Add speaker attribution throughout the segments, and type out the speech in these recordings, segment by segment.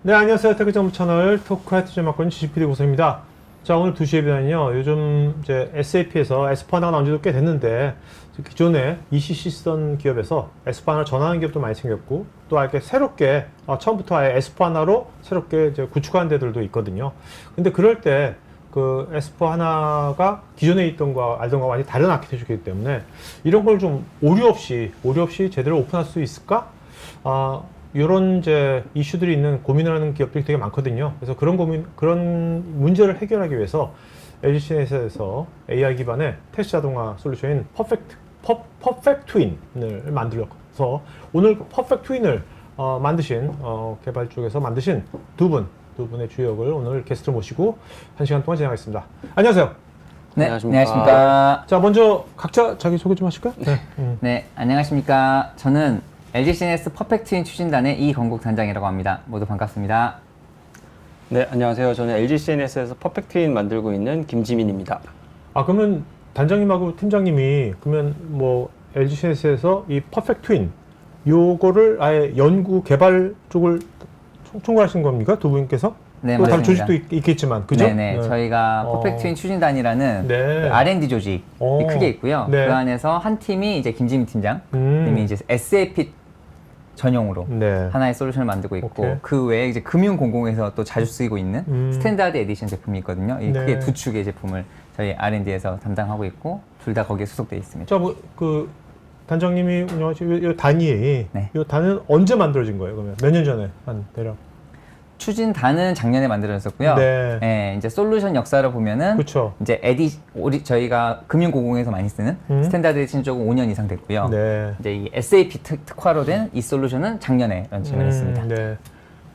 Speaker 1: 네, 안녕하세요. 테크정보 채널 토크하이트즈 맡고 있는 GCPD 고성입니다. 자, 오늘 2시에 비는요, 요즘 이제 SAP에서 S4하나가 나온 지도 꽤 됐는데, 기존에 ECC 쓰던 기업에서 S4하나를 전환하는 기업도 많이 생겼고, 또 이렇게 새롭게, 처음부터 아예 S4하나로 새롭게 이제 구축하는 데들도 있거든요. 근데 그럴 때, 그 S4하나가 기존에 있던 거, 알던 거와 완전히 다른 아키텍처이기 때문에, 이런 걸 좀 오류 없이 제대로 오픈할 수 있을까? 이런 이제 이슈들이 있는 고민을 하는 기업들이 되게 많거든요. 그래서 그런 문제를 해결하기 위해서 LG CNS에서 AI 기반의 테스트 자동화 솔루션인 퍼펙트 트윈을 만들어서 오늘 퍼펙트 트윈을 만드신 개발 쪽에서 만드신 두 분의 주역을 오늘 게스트로 모시고 1시간 동안 진행하겠습니다. 안녕하세요.
Speaker 2: 네, 안녕하십니까.
Speaker 1: 자, 먼저 각자 자기 소개 좀 하실까요?
Speaker 2: 네, 안녕하십니까. 저는 LG CNS 퍼펙트 트윈 추진단의 이건국 단장이라고 합니다. 모두 반갑습니다.
Speaker 3: 네, 안녕하세요. 저는 LG CNS에서 퍼펙트 트윈 만들고 있는 김지민입니다.
Speaker 1: 그러면 단장님하고 팀장님이 그러면 뭐 LG CNS에서 이 퍼펙트 트윈 요거를 아예 연구 개발 쪽을 총괄하신 겁니까? 두 분께서?
Speaker 2: 네,
Speaker 1: 또 다른
Speaker 2: 맞습니다.
Speaker 1: 조직도 있겠지만, 그죠?
Speaker 2: 네네. 저희가 퍼펙트 트윈 추진단이라는
Speaker 1: 네.
Speaker 2: 그 R&D 조직이 크게 있고요.
Speaker 1: 네.
Speaker 2: 그 안에서 한 팀이 이제 김지민 팀장님이 이제 SAP 전용으로
Speaker 1: 네.
Speaker 2: 하나의 솔루션을 만들고 있고,
Speaker 1: 오케이.
Speaker 2: 그 외에 이제 금융공공에서 또 자주 쓰이고 있는 스탠다드 에디션 제품이 있거든요. 이
Speaker 1: 네.
Speaker 2: 크게 두 축의 제품을 저희 R&D에서 담당하고 있고, 둘 다 거기에 소속되어 있습니다.
Speaker 1: 자, 그 단장님이 운영하신 이 단이,
Speaker 2: 네.
Speaker 1: 이 단은 언제 만들어진 거예요? 그러면 몇 년 전에 한 대략?
Speaker 2: 추진단은 작년에 만들어졌었고요.
Speaker 1: 네.
Speaker 2: 예, 이제 솔루션 역사를 보면은
Speaker 1: 그렇죠.
Speaker 2: 이제 저희가 금융공공에서 많이 쓰는 스탠다드 에디션 쪽은 5년 이상 됐고요.
Speaker 1: 네.
Speaker 2: 이제 이 SAP 특화로 된 이 솔루션은 작년에 런칭을 했습니다.
Speaker 1: 네.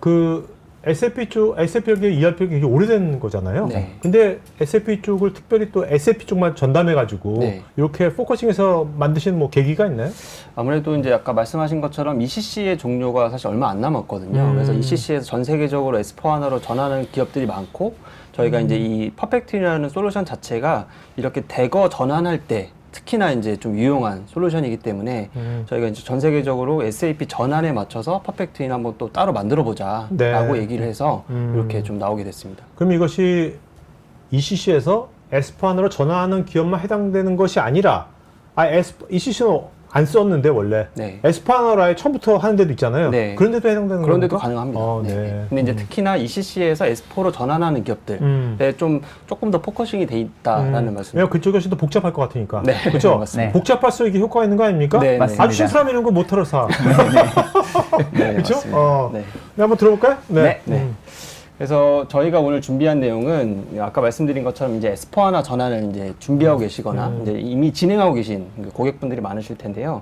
Speaker 1: 그 SAP 쪽이 ERP가 굉장히 오래된 거잖아요.
Speaker 3: 네.
Speaker 1: 근데 SAP 쪽을 특별히 또 SAP 쪽만 전담해가지고
Speaker 3: 네.
Speaker 1: 이렇게 포커싱해서 만드신 뭐 계기가 있나요?
Speaker 3: 아무래도 이제 아까 말씀하신 것처럼 ECC의 종료가 사실 얼마 안 남았거든요. 그래서 ECC에서 전 세계적으로 S4하나로 전하는 기업들이 많고, 저희가 이제 이 퍼펙트 트윈이라는 솔루션 자체가 이렇게 대거 전환할 때 특히나 이제 좀 유용한 솔루션이기 때문에 저희가 이제 전 세계적으로 SAP 전환에 맞춰서 퍼펙트 트윈 한번 또 따로 만들어 보자라고
Speaker 1: 네.
Speaker 3: 얘기를 해서 이렇게 좀 나오게 됐습니다.
Speaker 1: 그럼 이것이 ECC에서 S4하나로 전환하는 기업만 해당되는 것이 아니라, ECC는 안 썼는데 원래
Speaker 3: 네.
Speaker 1: S4하나로 아예 처음부터 하는 데도 있잖아요.
Speaker 3: 네.
Speaker 1: 그런 데도 해당되는
Speaker 3: 그런 데도
Speaker 1: 겁니까?
Speaker 3: 가능합니다.
Speaker 1: 네.
Speaker 3: 네. 근데 이제 특히나 ECC에서 S4로 전환하는 기업들에 조금 더 포커싱이 돼 있다라는 말씀.
Speaker 1: 왜냐면 그쪽에서 더 복잡할 것 같으니까.
Speaker 3: 네,
Speaker 1: 그렇죠?
Speaker 3: 맞습니다.
Speaker 1: 복잡할수록 이게 효과가 있는 거 아닙니까?
Speaker 3: 네,
Speaker 2: 맞습니다.
Speaker 1: 아주 심사람 이런 거 못하러 사.
Speaker 3: 네,
Speaker 1: 그렇죠?
Speaker 3: 맞습니다. 네.
Speaker 1: 네, 한번 들어볼까요?
Speaker 2: 네.
Speaker 3: 네. 그래서 저희가 오늘 준비한 내용은 아까 말씀드린 것처럼 이제 S4하나 전환을 이제 준비하고 계시거나 이제 이미 진행하고 계신 고객분들이 많으실 텐데요.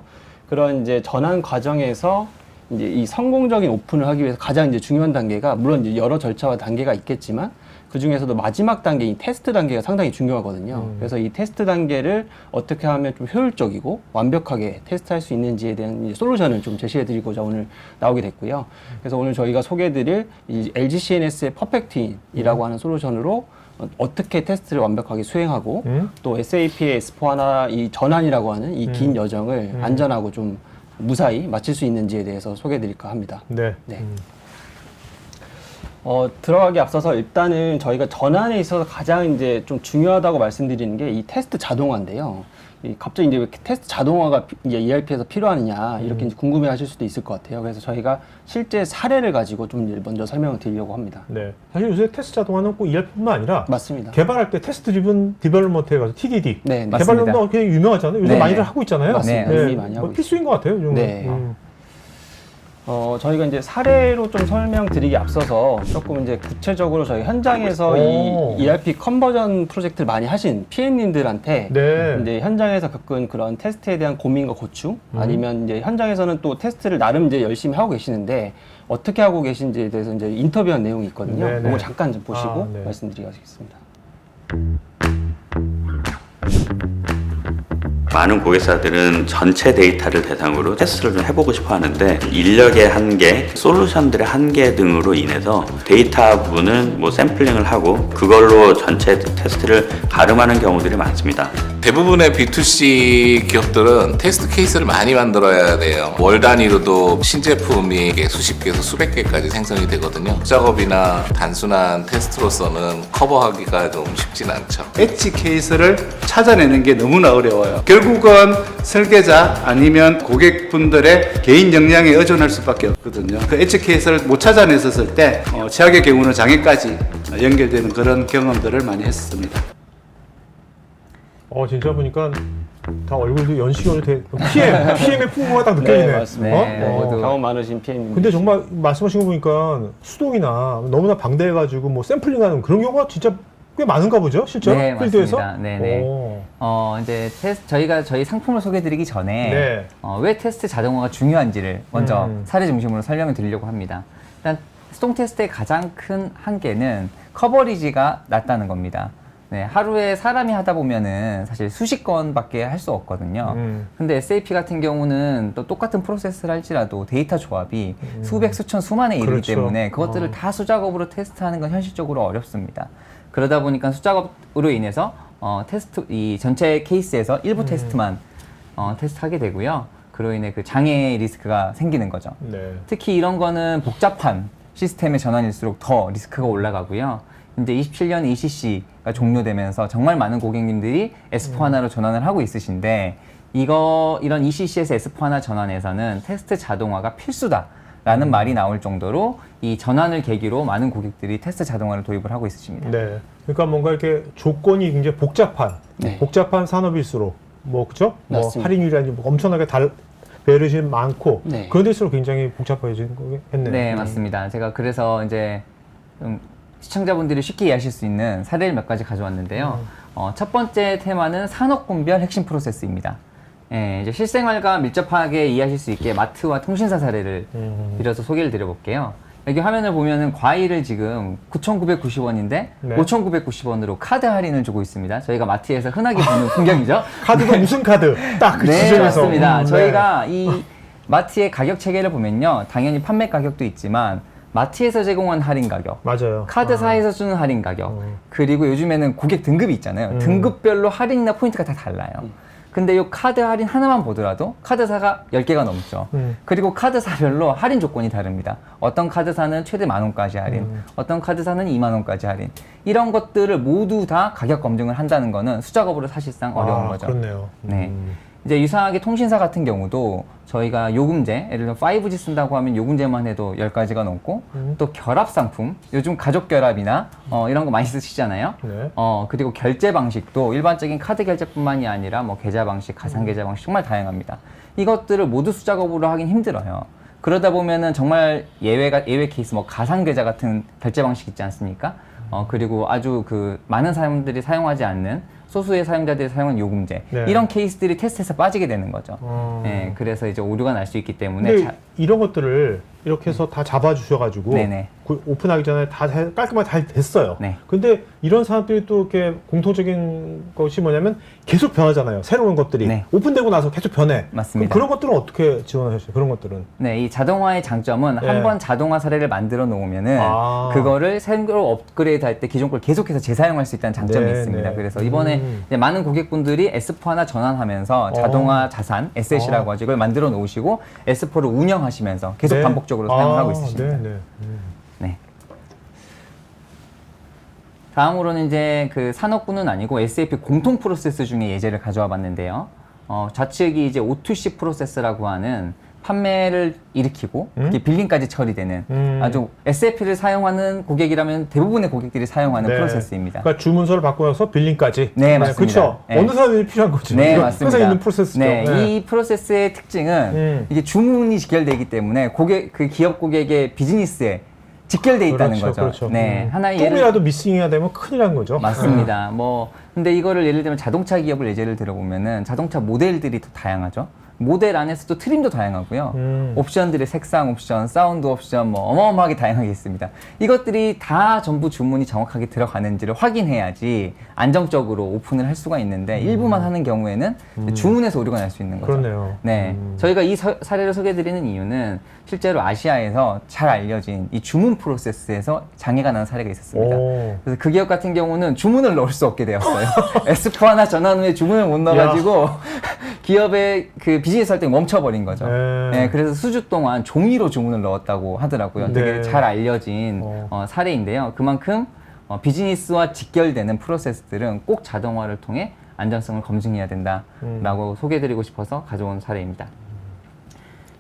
Speaker 3: 그런 이제 전환 과정에서 이제 이 성공적인 오픈을 하기 위해서 가장 이제 중요한 단계가, 물론 이제 여러 절차와 단계가 있겠지만 그 중에서도 마지막 단계, 이 테스트 단계가 상당히 중요하거든요. 그래서 이 테스트 단계를 어떻게 하면 좀 효율적이고 완벽하게 테스트할 수 있는지에 대한 이제 솔루션을 좀 제시해드리고자 오늘 나오게 됐고요. 그래서 오늘 저희가 소개해드릴 이 LG CNS의 퍼펙트이라고 하는 솔루션으로 어떻게 테스트를 완벽하게 수행하고 또 SAP의 S4하나 이 전환이라고 하는 이 긴 여정을 안전하고 좀 무사히 마칠 수 있는지에 대해서 소개해드릴까 합니다.
Speaker 1: 네.
Speaker 3: 네. 들어가기 앞서서 일단은 저희가 전환에 있어서 가장 이제 좀 중요하다고 말씀드리는 게 이 테스트 자동화인데요. 갑자기 이제 왜 이렇게 테스트 자동화가 이제 ERP에서 필요하느냐 이렇게 이제 궁금해 하실 수도 있을 것 같아요. 그래서 저희가 실제 사례를 가지고 좀 이제 먼저 설명을 드리려고 합니다.
Speaker 1: 네. 사실 요새 테스트 자동화는 꼭 ERP뿐만 아니라
Speaker 3: 맞습니다.
Speaker 1: 개발할 때 테스트 드리븐 디벨롭먼트 해가지고 TDD.
Speaker 3: 네, 네.
Speaker 1: 개발론도 굉장히 유명하잖아요. 요새
Speaker 2: 네.
Speaker 1: 많이들 하고 있잖아요.
Speaker 3: 맞습니다.
Speaker 2: 네.
Speaker 3: 이미 많이 하고
Speaker 1: 필수인 것 같아요. 요즘은.
Speaker 3: 네. 저희가 이제 사례로 좀 설명드리기 앞서서 조금 이제 구체적으로 저희 현장에서
Speaker 1: 오.
Speaker 3: 이 ERP 컨버전 프로젝트를 많이 하신 PM님들한테
Speaker 1: 네.
Speaker 3: 이제 현장에서 겪은 그런 테스트에 대한 고민과 고충, 아니면 이제 현장에서는 또 테스트를 나름 이제 열심히 하고 계시는데 어떻게 하고 계신지에 대해서 이제 인터뷰한 내용이 있거든요.
Speaker 1: 네, 네.
Speaker 3: 이거 잠깐 좀 보시고
Speaker 1: 네.
Speaker 3: 말씀드리겠습니다.
Speaker 4: 많은 고객사들은 전체 데이터를 대상으로 테스트를 좀 해보고 싶어 하는데 인력의 한계, 솔루션들의 한계 등으로 인해서 데이터 부분은 뭐 샘플링을 하고 그걸로 전체 테스트를 가름하는 경우들이 많습니다.
Speaker 5: 대부분의 B2C 기업들은 테스트 케이스를 많이 만들어야 돼요. 월 단위로도 신제품이 수십 개에서 수백 개까지 생성이 되거든요. 작업이나 단순한 테스트로서는 커버하기가 좀 쉽진 않죠.
Speaker 6: 엣지 케이스를 찾아내는 게 너무나 어려워요. 결국은 설계자 아니면 고객분들의 개인 역량에 의존할 수밖에 없거든요. 그 엣지 케이스를 못 찾아냈었을 때 최악의 경우는 장애까지 연결되는 그런 경험들을 많이 했습니다.
Speaker 1: 진짜 보니까 다 얼굴도 연식이 돼. PM의 풍부가 딱 느껴지네.
Speaker 3: 네, 맞습니다.
Speaker 2: 네, 모두.
Speaker 3: 경험 많으신 PM님.
Speaker 1: 근데 정말 말씀하신 거 보니까 수동이나 너무나 방대해가지고 뭐 샘플링하는 그런 경우가 진짜 꽤 많은가 보죠, 실제로?
Speaker 2: 네,
Speaker 1: 필드에서?
Speaker 2: 맞습니다. 네네. 이제 저희가 저희 상품을 소개해드리기 전에
Speaker 1: 네.
Speaker 2: 왜 테스트 자동화가 중요한지를 먼저
Speaker 1: 음.
Speaker 2: 사례 중심으로 설명을 드리려고 합니다. 일단 수동 테스트의 가장 큰 한계는 커버리지가 낮다는 겁니다. 네, 하루에 사람이 하다 보면은 사실 수십 건밖에 할 수 없거든요. 근데 SAP 같은 경우는 또 똑같은 프로세스를 할지라도 데이터 조합이 수백, 수천, 수만에 이르기
Speaker 1: 그렇죠.
Speaker 2: 때문에 그것들을 다 수작업으로 테스트하는 건 현실적으로 어렵습니다. 그러다 보니까 수작업으로 인해서 이 전체 케이스에서 일부 테스트만 테스트하게 되고요. 그로 인해 그 장애 리스크가 생기는 거죠.
Speaker 1: 네.
Speaker 2: 특히 이런 거는 복잡한 시스템의 전환일수록 더 리스크가 올라가고요. 이제 27년 ECC가 종료되면서 정말 많은 고객님들이 S4HANA로 전환을 하고 있으신데 이런 ECC에서 S4HANA 전환에서는 테스트 자동화가 필수다라는 말이 나올 정도로 이 전환을 계기로 많은 고객들이 테스트 자동화를 도입을 하고 있으십니다.
Speaker 1: 네. 그러니까 뭔가 이렇게 조건이 굉장히 복잡한 산업일수록 그죠? 뭐
Speaker 3: 맞습니다.
Speaker 1: 할인율이라든지 뭐 엄청나게 베르시 많고
Speaker 3: 네.
Speaker 1: 그런 데일수록 굉장히 복잡해지는 거겠네요.
Speaker 2: 네, 맞습니다. 제가 그래서 이제 좀 시청자분들이 쉽게 이해하실 수 있는 사례를 몇 가지 가져왔는데요. 첫 번째 테마는 산업군별 핵심 프로세스입니다. 예, 이제 실생활과 밀접하게 이해하실 수 있게 마트와 통신사 사례를 빌어서 소개를 드려볼게요. 여기 화면을 보면은 과일을 지금 9,990원인데
Speaker 1: 네.
Speaker 2: 5,990원으로 카드 할인을 주고 있습니다. 저희가 마트에서 흔하게 보는 풍경이죠.
Speaker 1: 카드도 무슨 카드? 딱 그
Speaker 2: 네,
Speaker 1: 지점에서.
Speaker 2: 맞습니다.
Speaker 1: 네.
Speaker 2: 저희가 이 마트의 가격 체계를 보면요. 당연히 판매 가격도 있지만 마트에서 제공한 할인 가격,
Speaker 1: 맞아요.
Speaker 2: 카드사에서 주는 할인 가격, 그리고 요즘에는 고객 등급이 있잖아요. 등급별로 할인이나 포인트가 다 달라요. 근데 이 카드 할인 하나만 보더라도 카드사가 10개가 넘죠. 그리고 카드사별로 할인 조건이 다릅니다. 어떤 카드사는 최대 10,000원까지 할인, 어떤 카드사는 20,000원까지 할인. 이런 것들을 모두 다 가격 검증을 한다는 거는 수작업으로 사실상 어려운 거죠.
Speaker 1: 그렇네요.
Speaker 2: 네. 이제 유사하게 통신사 같은 경우도 저희가 요금제, 예를 들어 5G 쓴다고 하면 요금제만 해도 10가지가 넘고 또 결합 상품, 요즘 가족 결합이나 이런 거 많이 쓰시잖아요.
Speaker 1: 네.
Speaker 2: 그리고 결제 방식도 일반적인 카드 결제뿐만이 아니라 뭐 계좌 방식, 가상 계좌 방식 정말 다양합니다. 이것들을 모두 수작업으로 하긴 힘들어요. 그러다 보면은 정말 예외 케이스 뭐 가상 계좌 같은 결제 방식 있지 않습니까? 그리고 아주 그 많은 사람들이 사용하지 않는 소수의 사용자들이 사용하는 요금제
Speaker 1: 네.
Speaker 2: 이런 케이스들이 테스트에서 빠지게 되는 거죠. 네, 그래서 이제 오류가 날 수 있기 때문에
Speaker 1: 근데 이런 것들을 이렇게 해서 다 잡아주셔가지고
Speaker 2: 네네.
Speaker 1: 오픈하기 전에 다 깔끔하게 잘 됐어요.
Speaker 2: 네.
Speaker 1: 근데 이런 산업들이 또 이렇게 공통적인 것이 뭐냐면 계속 변하잖아요. 새로운 것들이
Speaker 2: 네.
Speaker 1: 오픈되고 나서 계속 변해.
Speaker 2: 맞습니다.
Speaker 1: 그럼 그런 것들은 어떻게 지원하셨어요? 그런 것들은?
Speaker 2: 네, 이 자동화의 장점은
Speaker 1: 네.
Speaker 2: 한번 자동화 사례를 만들어 놓으면은
Speaker 1: 아.
Speaker 2: 그거를 새로 업그레이드 할 때 기존 걸 계속해서 재사용할 수 있다는 장점이
Speaker 1: 네,
Speaker 2: 있습니다.
Speaker 1: 네.
Speaker 2: 그래서 이번에 이제 많은 고객분들이 S4HANA 전환하면서 자동화 자산, SS라고 하죠. 이걸 만들어 놓으시고 S4를 운영하시면서 계속
Speaker 1: 네.
Speaker 2: 반복적으로 사용을 하고 있으십니다.
Speaker 1: 네, 네.
Speaker 2: 네. 다음으로는 이제 그 산업군은 아니고 SAP 공통 프로세스 중에 예제를 가져와 봤는데요. 좌측이 이제 O2C 프로세스라고 하는 판매를 일으키고 그게 빌링까지 처리되는 아주 SAP를 사용하는 고객이라면 대부분의 고객들이 사용하는
Speaker 1: 네.
Speaker 2: 프로세스입니다.
Speaker 1: 그러니까 주문서를 바꾸고 나서 빌링까지.
Speaker 2: 네, 맞습니다.
Speaker 1: 그렇죠.
Speaker 2: 네.
Speaker 1: 어느 사람이 필요한 거지.
Speaker 2: 네,
Speaker 1: 이거
Speaker 2: 맞습니다.
Speaker 1: 항상 있는 프로세스죠.
Speaker 2: 네,
Speaker 1: 네.
Speaker 2: 이 프로세스의 특징은 이게 주문이 직결되기 때문에 그 기업 고객의 비즈니스에 직결돼 있다는
Speaker 1: 그렇죠,
Speaker 2: 거죠.
Speaker 1: 그렇죠.
Speaker 2: 네, 하나의 예를
Speaker 1: 조금이라도 미싱이 되면 큰일 난 거죠.
Speaker 2: 맞습니다. 근데 이거를 예를 들면 자동차 기업을 예제를 들어보면은 자동차 모델들이 더 다양하죠. 모델 안에서도 트림도 다양하고요. 옵션들의 색상 옵션, 사운드 옵션 뭐 어마어마하게 다양하게 있습니다. 이것들이 다 전부 주문이 정확하게 들어가는지를 확인해야지 안정적으로 오픈을 할 수가 있는데 일부만 하는 경우에는 주문에서 오류가 날 수 있는 거죠.
Speaker 1: 그렇네요.
Speaker 2: 네, 저희가 이 사례를 소개해드리는 이유는 실제로 아시아에서 잘 알려진 이 주문 프로세스에서 장애가 나는 사례가 있었습니다.
Speaker 1: 오.
Speaker 2: 그래서 그 기업 같은 경우는 주문을 넣을 수 없게 되었어요. S4하나 전환 후에 주문을 못 넣어가지고 기업의 그 비즈니스 활동이 멈춰버린 거죠. 네, 그래서 수주 동안 종이로 주문을 넣었다고 하더라고요. 되게
Speaker 1: 네.
Speaker 2: 잘 알려진 사례인데요. 그만큼 비즈니스와 직결되는 프로세스들은 꼭 자동화를 통해 안전성을 검증해야 된다라고 소개해드리고 싶어서 가져온 사례입니다.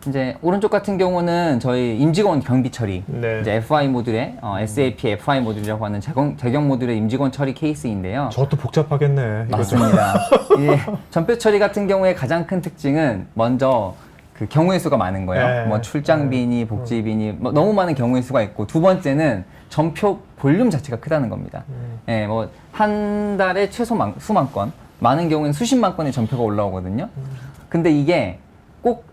Speaker 2: 이제 오른쪽 같은 경우는 저희 임직원 경비 처리,
Speaker 1: 네.
Speaker 2: 이제 FI 모듈의 SAP FI 모듈이라고 하는 재경 모듈의 임직원 처리 케이스인데요.
Speaker 1: 저것도 복잡하겠네. 이거 좀.
Speaker 2: 맞습니다. 이제 전표 처리 같은 경우에 가장 큰 특징은 먼저 그 경우의 수가 많은 거예요.
Speaker 1: 네.
Speaker 2: 뭐 출장비니 복지비니 뭐 너무 많은 경우의 수가 있고 두 번째는 전표 볼륨 자체가 크다는 겁니다. 예, 뭐 한 달에 최소 수만 건, 많은 경우에는 수십만 건의 전표가 올라오거든요. 근데 이게 꼭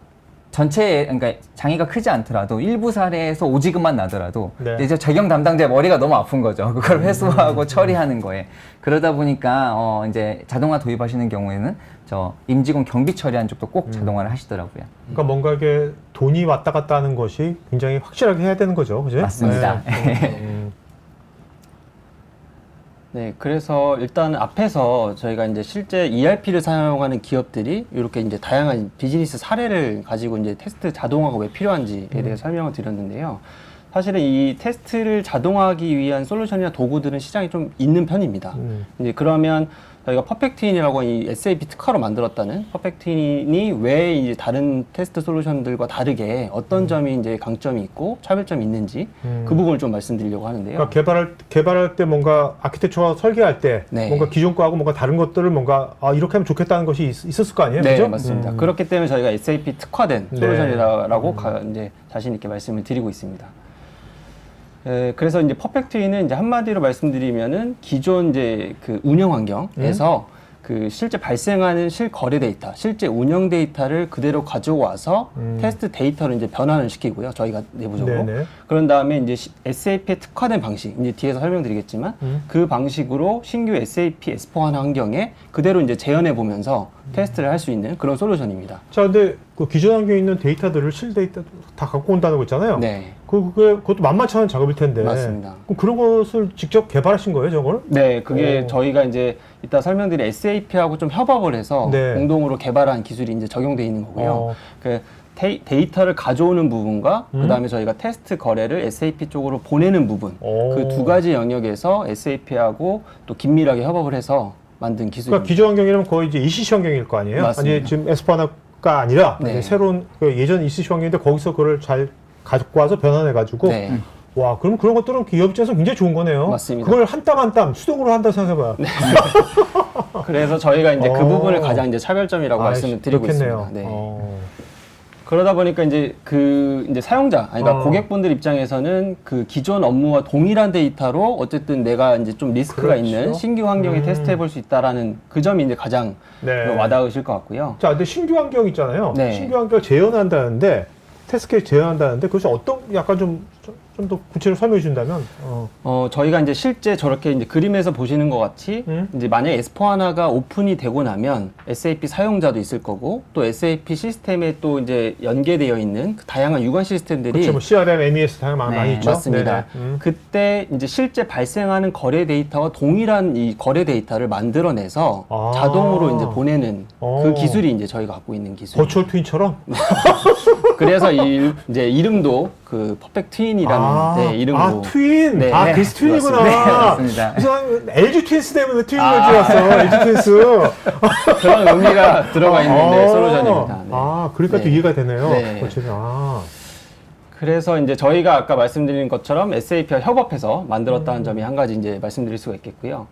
Speaker 2: 전체 그러니까 장애가 크지 않더라도 일부 사례에서 오지급만 나더라도
Speaker 1: 네.
Speaker 2: 이제 재경 담당자의 머리가 너무 아픈 거죠. 그걸 회수하고 처리하는 거에. 그러다 보니까 이제 자동화 도입하시는 경우에는 저 임직원 경비 처리한 쪽도 꼭 자동화를 하시더라고요.
Speaker 1: 그러니까 뭔가 이게 돈이 왔다 갔다 하는 것이 굉장히 확실하게 해야 되는 거죠, 그죠?
Speaker 2: 맞습니다.
Speaker 3: 네, 그래서 일단 앞에서 저희가 이제 실제 ERP를 사용하는 기업들이 이렇게 이제 다양한 비즈니스 사례를 가지고 이제 테스트 자동화가 왜 필요한지에 대해 설명을 드렸는데요. 사실은 이 테스트를 자동화하기 위한 솔루션이나 도구들은 시장에 좀 있는 편입니다. 이제 그러면 저희가 퍼펙트인이라고 이 SAP 특화로 만들었다는 퍼펙트인이 왜 이제 다른 테스트 솔루션들과 다르게 어떤 점이 이제 강점이 있고 차별점이 있는지 그 부분을 좀 말씀드리려고 하는데요.
Speaker 1: 그러니까 개발할 때 뭔가 아키텍처 설계할 때
Speaker 3: 네.
Speaker 1: 뭔가 기존 거하고 뭔가 다른 것들을 뭔가 이렇게 하면 좋겠다는 것이 있었을 거 아니에요,
Speaker 3: 네,
Speaker 1: 그죠?
Speaker 3: 맞습니다. 그렇기 때문에 저희가 SAP 특화된
Speaker 1: 네.
Speaker 3: 솔루션이라고 이제 자신 있게 말씀을 드리고 있습니다. 그래서 이제 퍼펙트인은 이제 한마디로 말씀드리면은 기존 이제 그 운영 환경에서 그 실제 발생하는 실거래 데이터, 실제 운영 데이터를 그대로 가져와서 테스트 데이터를 이제 변환을 시키고요. 저희가 내부적으로.
Speaker 1: 네네.
Speaker 3: 그런 다음에 이제 SAP에 특화된 방식, 이제 뒤에서 설명드리겠지만 그 방식으로 신규 SAP S4HANA 환경에 그대로 이제 재현해 보면서 테스트를 할 수 있는 그런 솔루션입니다.
Speaker 1: 자, 근데 그 기존 환경에 있는 데이터들을 실데이터 다 갖고 온다는 거 있잖아요.
Speaker 3: 네.
Speaker 1: 그것도 만만치 않은 작업일 텐데.
Speaker 3: 맞습니다.
Speaker 1: 그럼 그런 것을 직접 개발하신 거예요, 저걸?
Speaker 3: 네, 그게
Speaker 1: 오.
Speaker 3: 저희가 이제 이따 설명드린 SAP하고 좀 협업을 해서
Speaker 1: 네.
Speaker 3: 공동으로 개발한 기술이 이제 적용되어 있는 거고요.
Speaker 1: 어.
Speaker 3: 그 데이터를 가져오는 부분과 그다음에 저희가 테스트 거래를 SAP 쪽으로 보내는 부분
Speaker 1: 오.
Speaker 3: 그 두 가지 영역에서 SAP하고 또 긴밀하게 협업을 해서 만든 기술입니다.
Speaker 1: 그러니까 기존 환경이라면 거의 이제 ECC 환경일 거 아니에요?
Speaker 3: 맞습니다.
Speaker 1: 아니, 지금 에스파나가 아니라
Speaker 3: 네.
Speaker 1: 이제 새로운 그 예전 ECC 환경인데 거기서 그걸 잘 갖고 와서 변환해가지고
Speaker 3: 네.
Speaker 1: 와, 그럼 그런 것들은 기업 입장에서 굉장히 좋은 거네요.
Speaker 3: 맞습니다.
Speaker 1: 그걸 한 땀 한 땀 수동으로 한다 생각해봐요.
Speaker 3: 그래서 저희가 이제 그
Speaker 1: 어.
Speaker 3: 부분을 가장 이제 차별점이라고 말씀을 드리고
Speaker 1: 그렇겠네요.
Speaker 3: 있습니다. 네.
Speaker 1: 어.
Speaker 3: 그러다 보니까 이제 그 이제 사용자, 그러니까
Speaker 1: 어.
Speaker 3: 고객분들 입장에서는 그 기존 업무와 동일한 데이터로 어쨌든 내가 이제 좀 리스크가
Speaker 1: 그렇죠.
Speaker 3: 있는 신규 환경에 테스트해 볼 수 있다라는 그 점이 이제 가장
Speaker 1: 네.
Speaker 3: 와닿으실 것 같고요.
Speaker 1: 자, 근데 신규 환경 있잖아요.
Speaker 3: 네.
Speaker 1: 신규 환경을 재현한다는데 테스트 케이스 재현한다는데 그것이 어떤 약간 좀 더 구체적으로 설명해 주신다면
Speaker 3: 저희가 이제 실제 저렇게 이제 그림에서 보시는 것 같이 이제 만약에 S4HANA가 오픈이 되고 나면 SAP 사용자도 있을 거고 또 SAP 시스템에 또 이제 연계되어 있는 그 다양한 유관 시스템들이
Speaker 1: 그렇죠. 뭐 CRM, MES 다양한
Speaker 2: 네,
Speaker 1: 많이 있죠.
Speaker 3: 맞습니다.
Speaker 1: 네네.
Speaker 3: 그때 이제 실제 발생하는 거래 데이터와 동일한 이 거래 데이터를 만들어내서
Speaker 1: 아.
Speaker 3: 자동으로 이제 보내는 그
Speaker 1: 어.
Speaker 3: 기술이 이제 저희가 갖고 있는 기술.
Speaker 1: 버추얼 트윈처럼
Speaker 3: 그래서 이제 이름도 그 퍼펙트 트윈이라는 네, 이름으로.
Speaker 1: 트윈.
Speaker 3: 네,
Speaker 1: 아,
Speaker 3: 네,
Speaker 1: 그래서 트윈이구나.
Speaker 2: 네, 맞습니다.
Speaker 1: 무슨 LG 트윈스 때문에 트윈인 줄 알았어. LG 트윈스.
Speaker 3: 그런 의미가 들어가 있는 네, 솔루션입니다. 네.
Speaker 1: 아, 그러니까 또
Speaker 3: 네.
Speaker 1: 이해가 되네요.
Speaker 3: 네.
Speaker 1: 어쨌든,
Speaker 3: 그래서 이제 저희가 아까 말씀드린 것처럼 SAP와 협업해서 만들었다는 점이 한 가지 이제 말씀드릴 수가 있겠고요.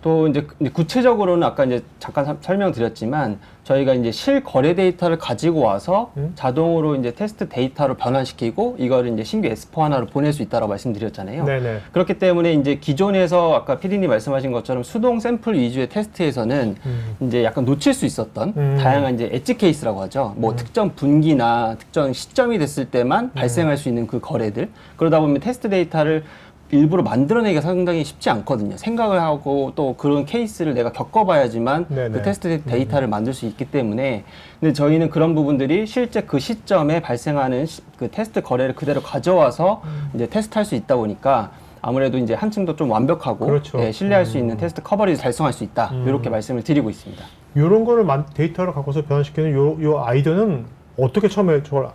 Speaker 3: 또 이제 구체적으로는 아까 이제 잠깐 설명드렸지만 저희가 이제 실거래 데이터를 가지고 와서 자동으로 이제 테스트 데이터로 변환시키고 이거를 이제 신규 S4HANA로 보낼 수 있다고 말씀드렸잖아요.
Speaker 1: 네네.
Speaker 3: 그렇기 때문에 이제 기존에서 아까 PD님 말씀하신 것처럼 수동 샘플 위주의 테스트에서는 이제 약간 놓칠 수 있었던 다양한 이제 엣지 케이스라고 하죠. 뭐 특정 분기나 특정 시점이 됐을 때만 발생할 수 있는 그 거래들. 그러다 보면 테스트 데이터를 일부러 만들어내기가 상당히 쉽지 않거든요. 생각을 하고 또 그런 케이스를 내가 겪어봐야지만
Speaker 1: 네네.
Speaker 3: 그 테스트 데이터를 만들 수 있기 때문에 근데 저희는 그런 부분들이 실제 그 시점에 발생하는 그 테스트 거래를 그대로 가져와서 이제 테스트할 수 있다 보니까 아무래도 이제 한층 더 좀 완벽하고
Speaker 1: 그렇죠.
Speaker 3: 예, 신뢰할 수 있는 테스트 커버리지 달성할 수 있다. 이렇게 말씀을 드리고 있습니다.
Speaker 1: 이런 거를 데이터를 갖고서 변환시키는 요 아이디어는 어떻게 처음에 저걸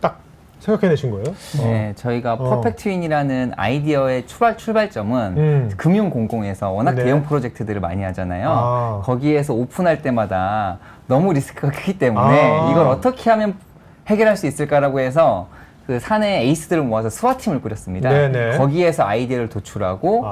Speaker 1: 딱 생각해내신 거예요?
Speaker 2: 네, 저희가 퍼펙트윈이라는 아이디어의 출발점은 금융공공에서 워낙
Speaker 1: 네.
Speaker 2: 대형 프로젝트들을 많이 하잖아요.
Speaker 1: 아.
Speaker 2: 거기에서 오픈할 때마다 너무 리스크가 크기 때문에 이걸 어떻게 하면 해결할 수 있을까라고 해서 그 사내 에이스들을 모아서 스와팀을 꾸렸습니다.
Speaker 1: 네네.
Speaker 2: 거기에서 아이디어를 도출하고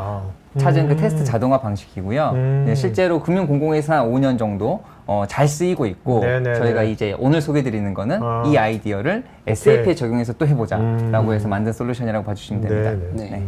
Speaker 2: 찾은 그 테스트 자동화 방식이고요. 네, 실제로 금융공공에서 한 5년 정도 잘 쓰이고 있고
Speaker 1: 네네네.
Speaker 2: 저희가 이제 오늘 소개드리는 거는 이 아이디어를 SAP에 적용해서 또 해보자라고 해서 만든 솔루션이라고 봐주시면 됩니다.
Speaker 1: 네네.
Speaker 3: 네.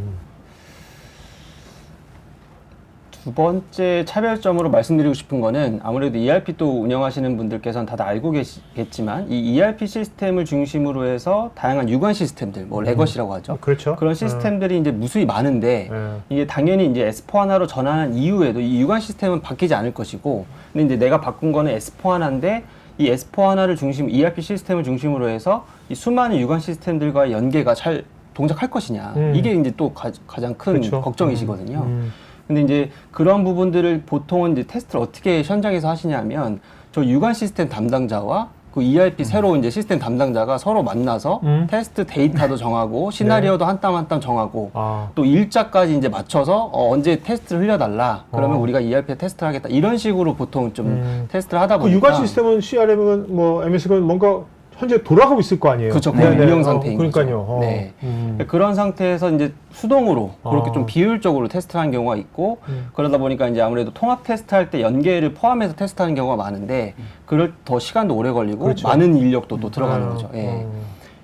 Speaker 3: 두 번째 차별점으로 말씀드리고 싶은 거는 아무래도 ERP 또 운영하시는 분들께서는 다들 알고 계시겠지만 이 ERP 시스템을 중심으로 해서 다양한 유관 시스템들, 뭐 레거시라고 하죠.
Speaker 1: 그렇죠.
Speaker 3: 그런 시스템들이 이제 무수히 많은데 이게 당연히 이제 S4HANA로 전환한 이후에도 이 유관 시스템은 바뀌지 않을 것이고 근데 이제 내가 바꾼 거는 S4HANA인데 이 S4HANA를 ERP 시스템을 중심으로 해서 이 수많은 유관 시스템들과의 연계가 잘 동작할 것이냐. 이게 이제 또 가장 큰
Speaker 1: 그렇죠.
Speaker 3: 걱정이시거든요. 근데 이제 그런 부분들을 보통은 이제 테스트를 어떻게 현장에서 하시냐면 저 유관 시스템 담당자와 그 ERP 새로 이제 시스템 담당자가 서로 만나서 테스트 데이터도 정하고 시나리오도 한 땀 한 땀 정하고 또 일자까지 이제 맞춰서 언제 테스트를 흘려달라 그러면 우리가 ERP에 테스트를 하겠다 이런 식으로 보통 좀 테스트를 하다
Speaker 1: 그
Speaker 3: 보니까
Speaker 1: 유관 시스템은 CRM은 뭐 MS는 뭔가 현재 돌아가고 있을 거 아니에요.
Speaker 3: 그렇죠.
Speaker 1: 네네.
Speaker 3: 운영 상태인
Speaker 1: 그러니까요.
Speaker 3: 거죠. 네. 그런 상태에서 이제 수동으로 그렇게 좀 비효율적으로 테스트하는 경우가 있고 그러다 보니까 이제 아무래도 통합 테스트할 때 연계를 포함해서 테스트하는 경우가 많은데 그럴 더 시간도 오래 걸리고
Speaker 1: 그렇죠.
Speaker 3: 많은 인력도 또 들어가는 거죠. 예.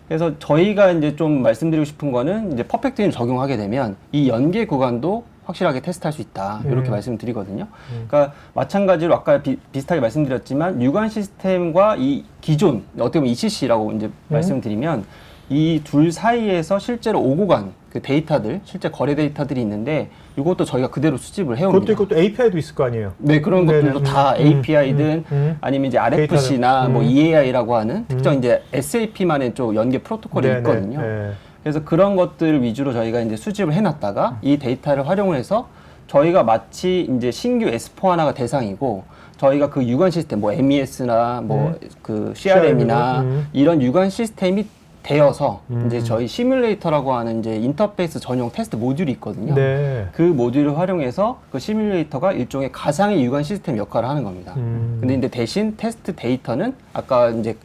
Speaker 3: 그래서 저희가 이제 좀 말씀드리고 싶은 거는 이제 퍼펙트윈을 적용하게 되면 이 연계 구간도 확실하게 테스트할 수 있다. 이렇게 말씀드리거든요. 그러니까 마찬가지로 아까 비슷하게 말씀드렸지만 유관 시스템과 이 기존 어떻게 보면 ECC라고 이제 말씀드리면 이 둘 사이에서 실제로 오고 간 그 데이터들, 실제 거래 데이터들이 있는데 이것도 저희가 그대로 수집을 해옵니다.
Speaker 1: 그것도 있고 API도 있을 거 아니에요.
Speaker 3: 네, 그런
Speaker 1: 네네.
Speaker 3: 것들도 다 API든 아니면 이제 RFC나 뭐 EAI라고 하는 특정 이제 SAP만의 좀 연계 프로토콜이
Speaker 1: 네네.
Speaker 3: 있거든요.
Speaker 1: 네.
Speaker 3: 그래서 그런 것들 위주로 저희가 이제 수집을 해놨다가 이 데이터를 활용을 해서 저희가 마치 이제 신규 S4HANA가 대상이고 저희가 그 유관 시스템 뭐 MES나 뭐 그 CRM이나 이런 유관 시스템이 되어서 이제 저희 시뮬레이터라고 하는 이제 인터페이스 전용 테스트 모듈이 있거든요.
Speaker 1: 네.
Speaker 3: 그 모듈을 활용해서 그 시뮬레이터가 일종의 가상의 유관 시스템 역할을 하는 겁니다. 근데 이제 대신 테스트 데이터는 아까 이제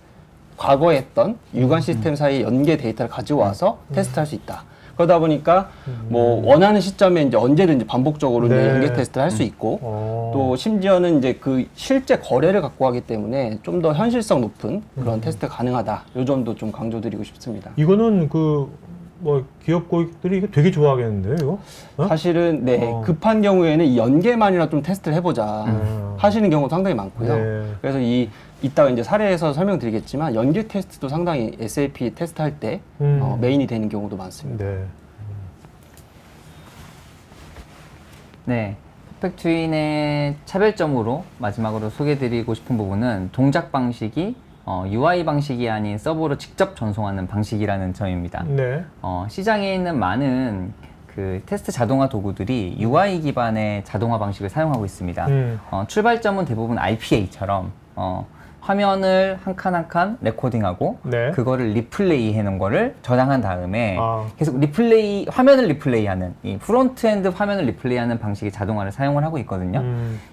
Speaker 3: 과거에 했던 유관 시스템 사이의 연계 데이터를 가지고 와서 테스트할 수 있다. 그러다 보니까 뭐 원하는 시점에 이제 언제든지 반복적으로 이제
Speaker 1: 네.
Speaker 3: 연계 테스트를 할 수 있고 또 심지어는 이제 그 실제 거래를 갖고 하기 때문에 좀 더 현실성 높은 그런 테스트가 가능하다. 요 점도 좀 강조드리고 싶습니다.
Speaker 1: 이거는 그 뭐 기업 고객들이 이거 되게 좋아하겠는데요, 이거? 어?
Speaker 3: 사실은 네 급한 경우에는 이 연계만이라 좀 테스트를 해보자 하시는 경우도 상당히 많고요.
Speaker 1: 네.
Speaker 3: 그래서 이따가 이제 사례에서 설명드리겠지만 연계 테스트도 상당히 SAP 테스트할 때 메인이 되는 경우도 많습니다.
Speaker 1: 네.
Speaker 2: 네. 퍼펙트윈의 차별점으로 마지막으로 소개드리고 싶은 부분은 동작 방식이 UI 방식이 아닌 서버로 직접 전송하는 방식이라는 점입니다.
Speaker 1: 네.
Speaker 2: 시장에 있는 많은 그 테스트 자동화 도구들이 UI 기반의 자동화 방식을 사용하고 있습니다. 출발점은 대부분 RPA처럼 화면을 한 칸 한 칸 레코딩하고
Speaker 1: 네.
Speaker 2: 그거를 리플레이 해놓은 거를 저장한 다음에 계속 화면을 리플레이하는 이 프론트엔드 화면을 리플레이하는 방식의 자동화를 사용을 하고 있거든요.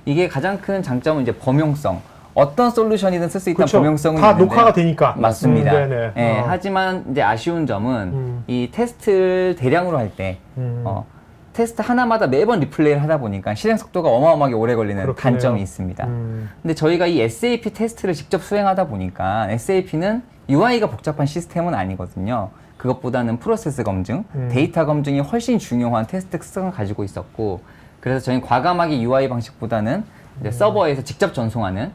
Speaker 2: 이게 가장 큰 장점은 이제 범용성. 어떤 솔루션이든 쓸 수 있다는
Speaker 1: 그렇죠.
Speaker 2: 범용성이
Speaker 1: 다
Speaker 2: 있는데요.
Speaker 1: 녹화가 되니까.
Speaker 2: 맞습니다.
Speaker 1: 네네.
Speaker 2: 하지만 이제 아쉬운 점은 이 테스트를 대량으로 할 때 테스트 하나마다 매번 리플레이를 하다 보니까 실행 속도가 어마어마하게 오래 걸리는
Speaker 1: 그렇군요.
Speaker 2: 단점이 있습니다. 근데 저희가 이 SAP 테스트를 직접 수행하다 보니까 SAP는 UI가 복잡한 시스템은 아니거든요. 그것보다는 프로세스 검증, 데이터 검증이 훨씬 중요한 테스트 특성을 가지고 있었고, 그래서 저희는 과감하게 UI 방식보다는 이제 서버에서 직접 전송하는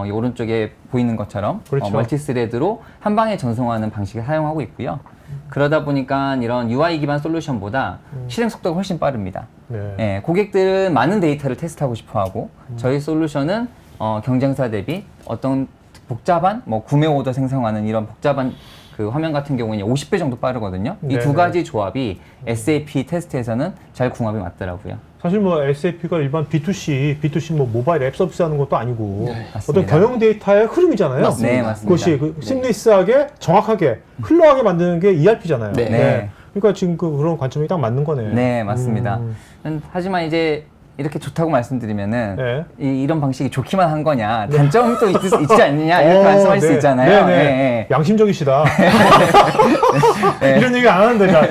Speaker 2: 이 오른쪽에 보이는 것처럼
Speaker 1: 그렇죠.
Speaker 2: 멀티스레드로 한 방에 전송하는 방식을 사용하고 있고요. 그러다 보니까 이런 UI 기반 솔루션보다 실행 속도가 훨씬 빠릅니다.
Speaker 1: 네.
Speaker 2: 예, 고객들은 많은 데이터를 테스트하고 싶어하고 저희 솔루션은 경쟁사 대비 어떤 복잡한 뭐 구매 오더 생성하는 이런 복잡한 그 화면 같은 경우는 50배 정도 빠르거든요. 이 두
Speaker 1: 네네.
Speaker 2: 가지 조합이 SAP 테스트에서는 잘 궁합이 맞더라고요.
Speaker 1: 사실 뭐 SAP가 일반 B2C 뭐 모바일 앱 서비스 하는 것도 아니고 어떤
Speaker 2: 맞습니다.
Speaker 1: 경영 데이터의 흐름이잖아요.
Speaker 2: 맞습니다. 네, 맞습니다.
Speaker 1: 그것이 그 심리스하게 정확하게 흘러가게 만드는 게 ERP잖아요.
Speaker 3: 네.
Speaker 2: 네.
Speaker 1: 그러니까 지금 그런 관점이 딱 맞는 거네.
Speaker 2: 네, 맞습니다. 하지만 이제 이렇게 좋다고 말씀드리면은
Speaker 1: 네.
Speaker 2: 이런 방식이 좋기만 한 거냐, 단점도 있지 않느냐 이렇게 말씀할 수
Speaker 1: 네.
Speaker 2: 있잖아요.
Speaker 1: 네, 네.
Speaker 2: 네.
Speaker 1: 양심적이시다. 이런 얘기 안 하는데 잘.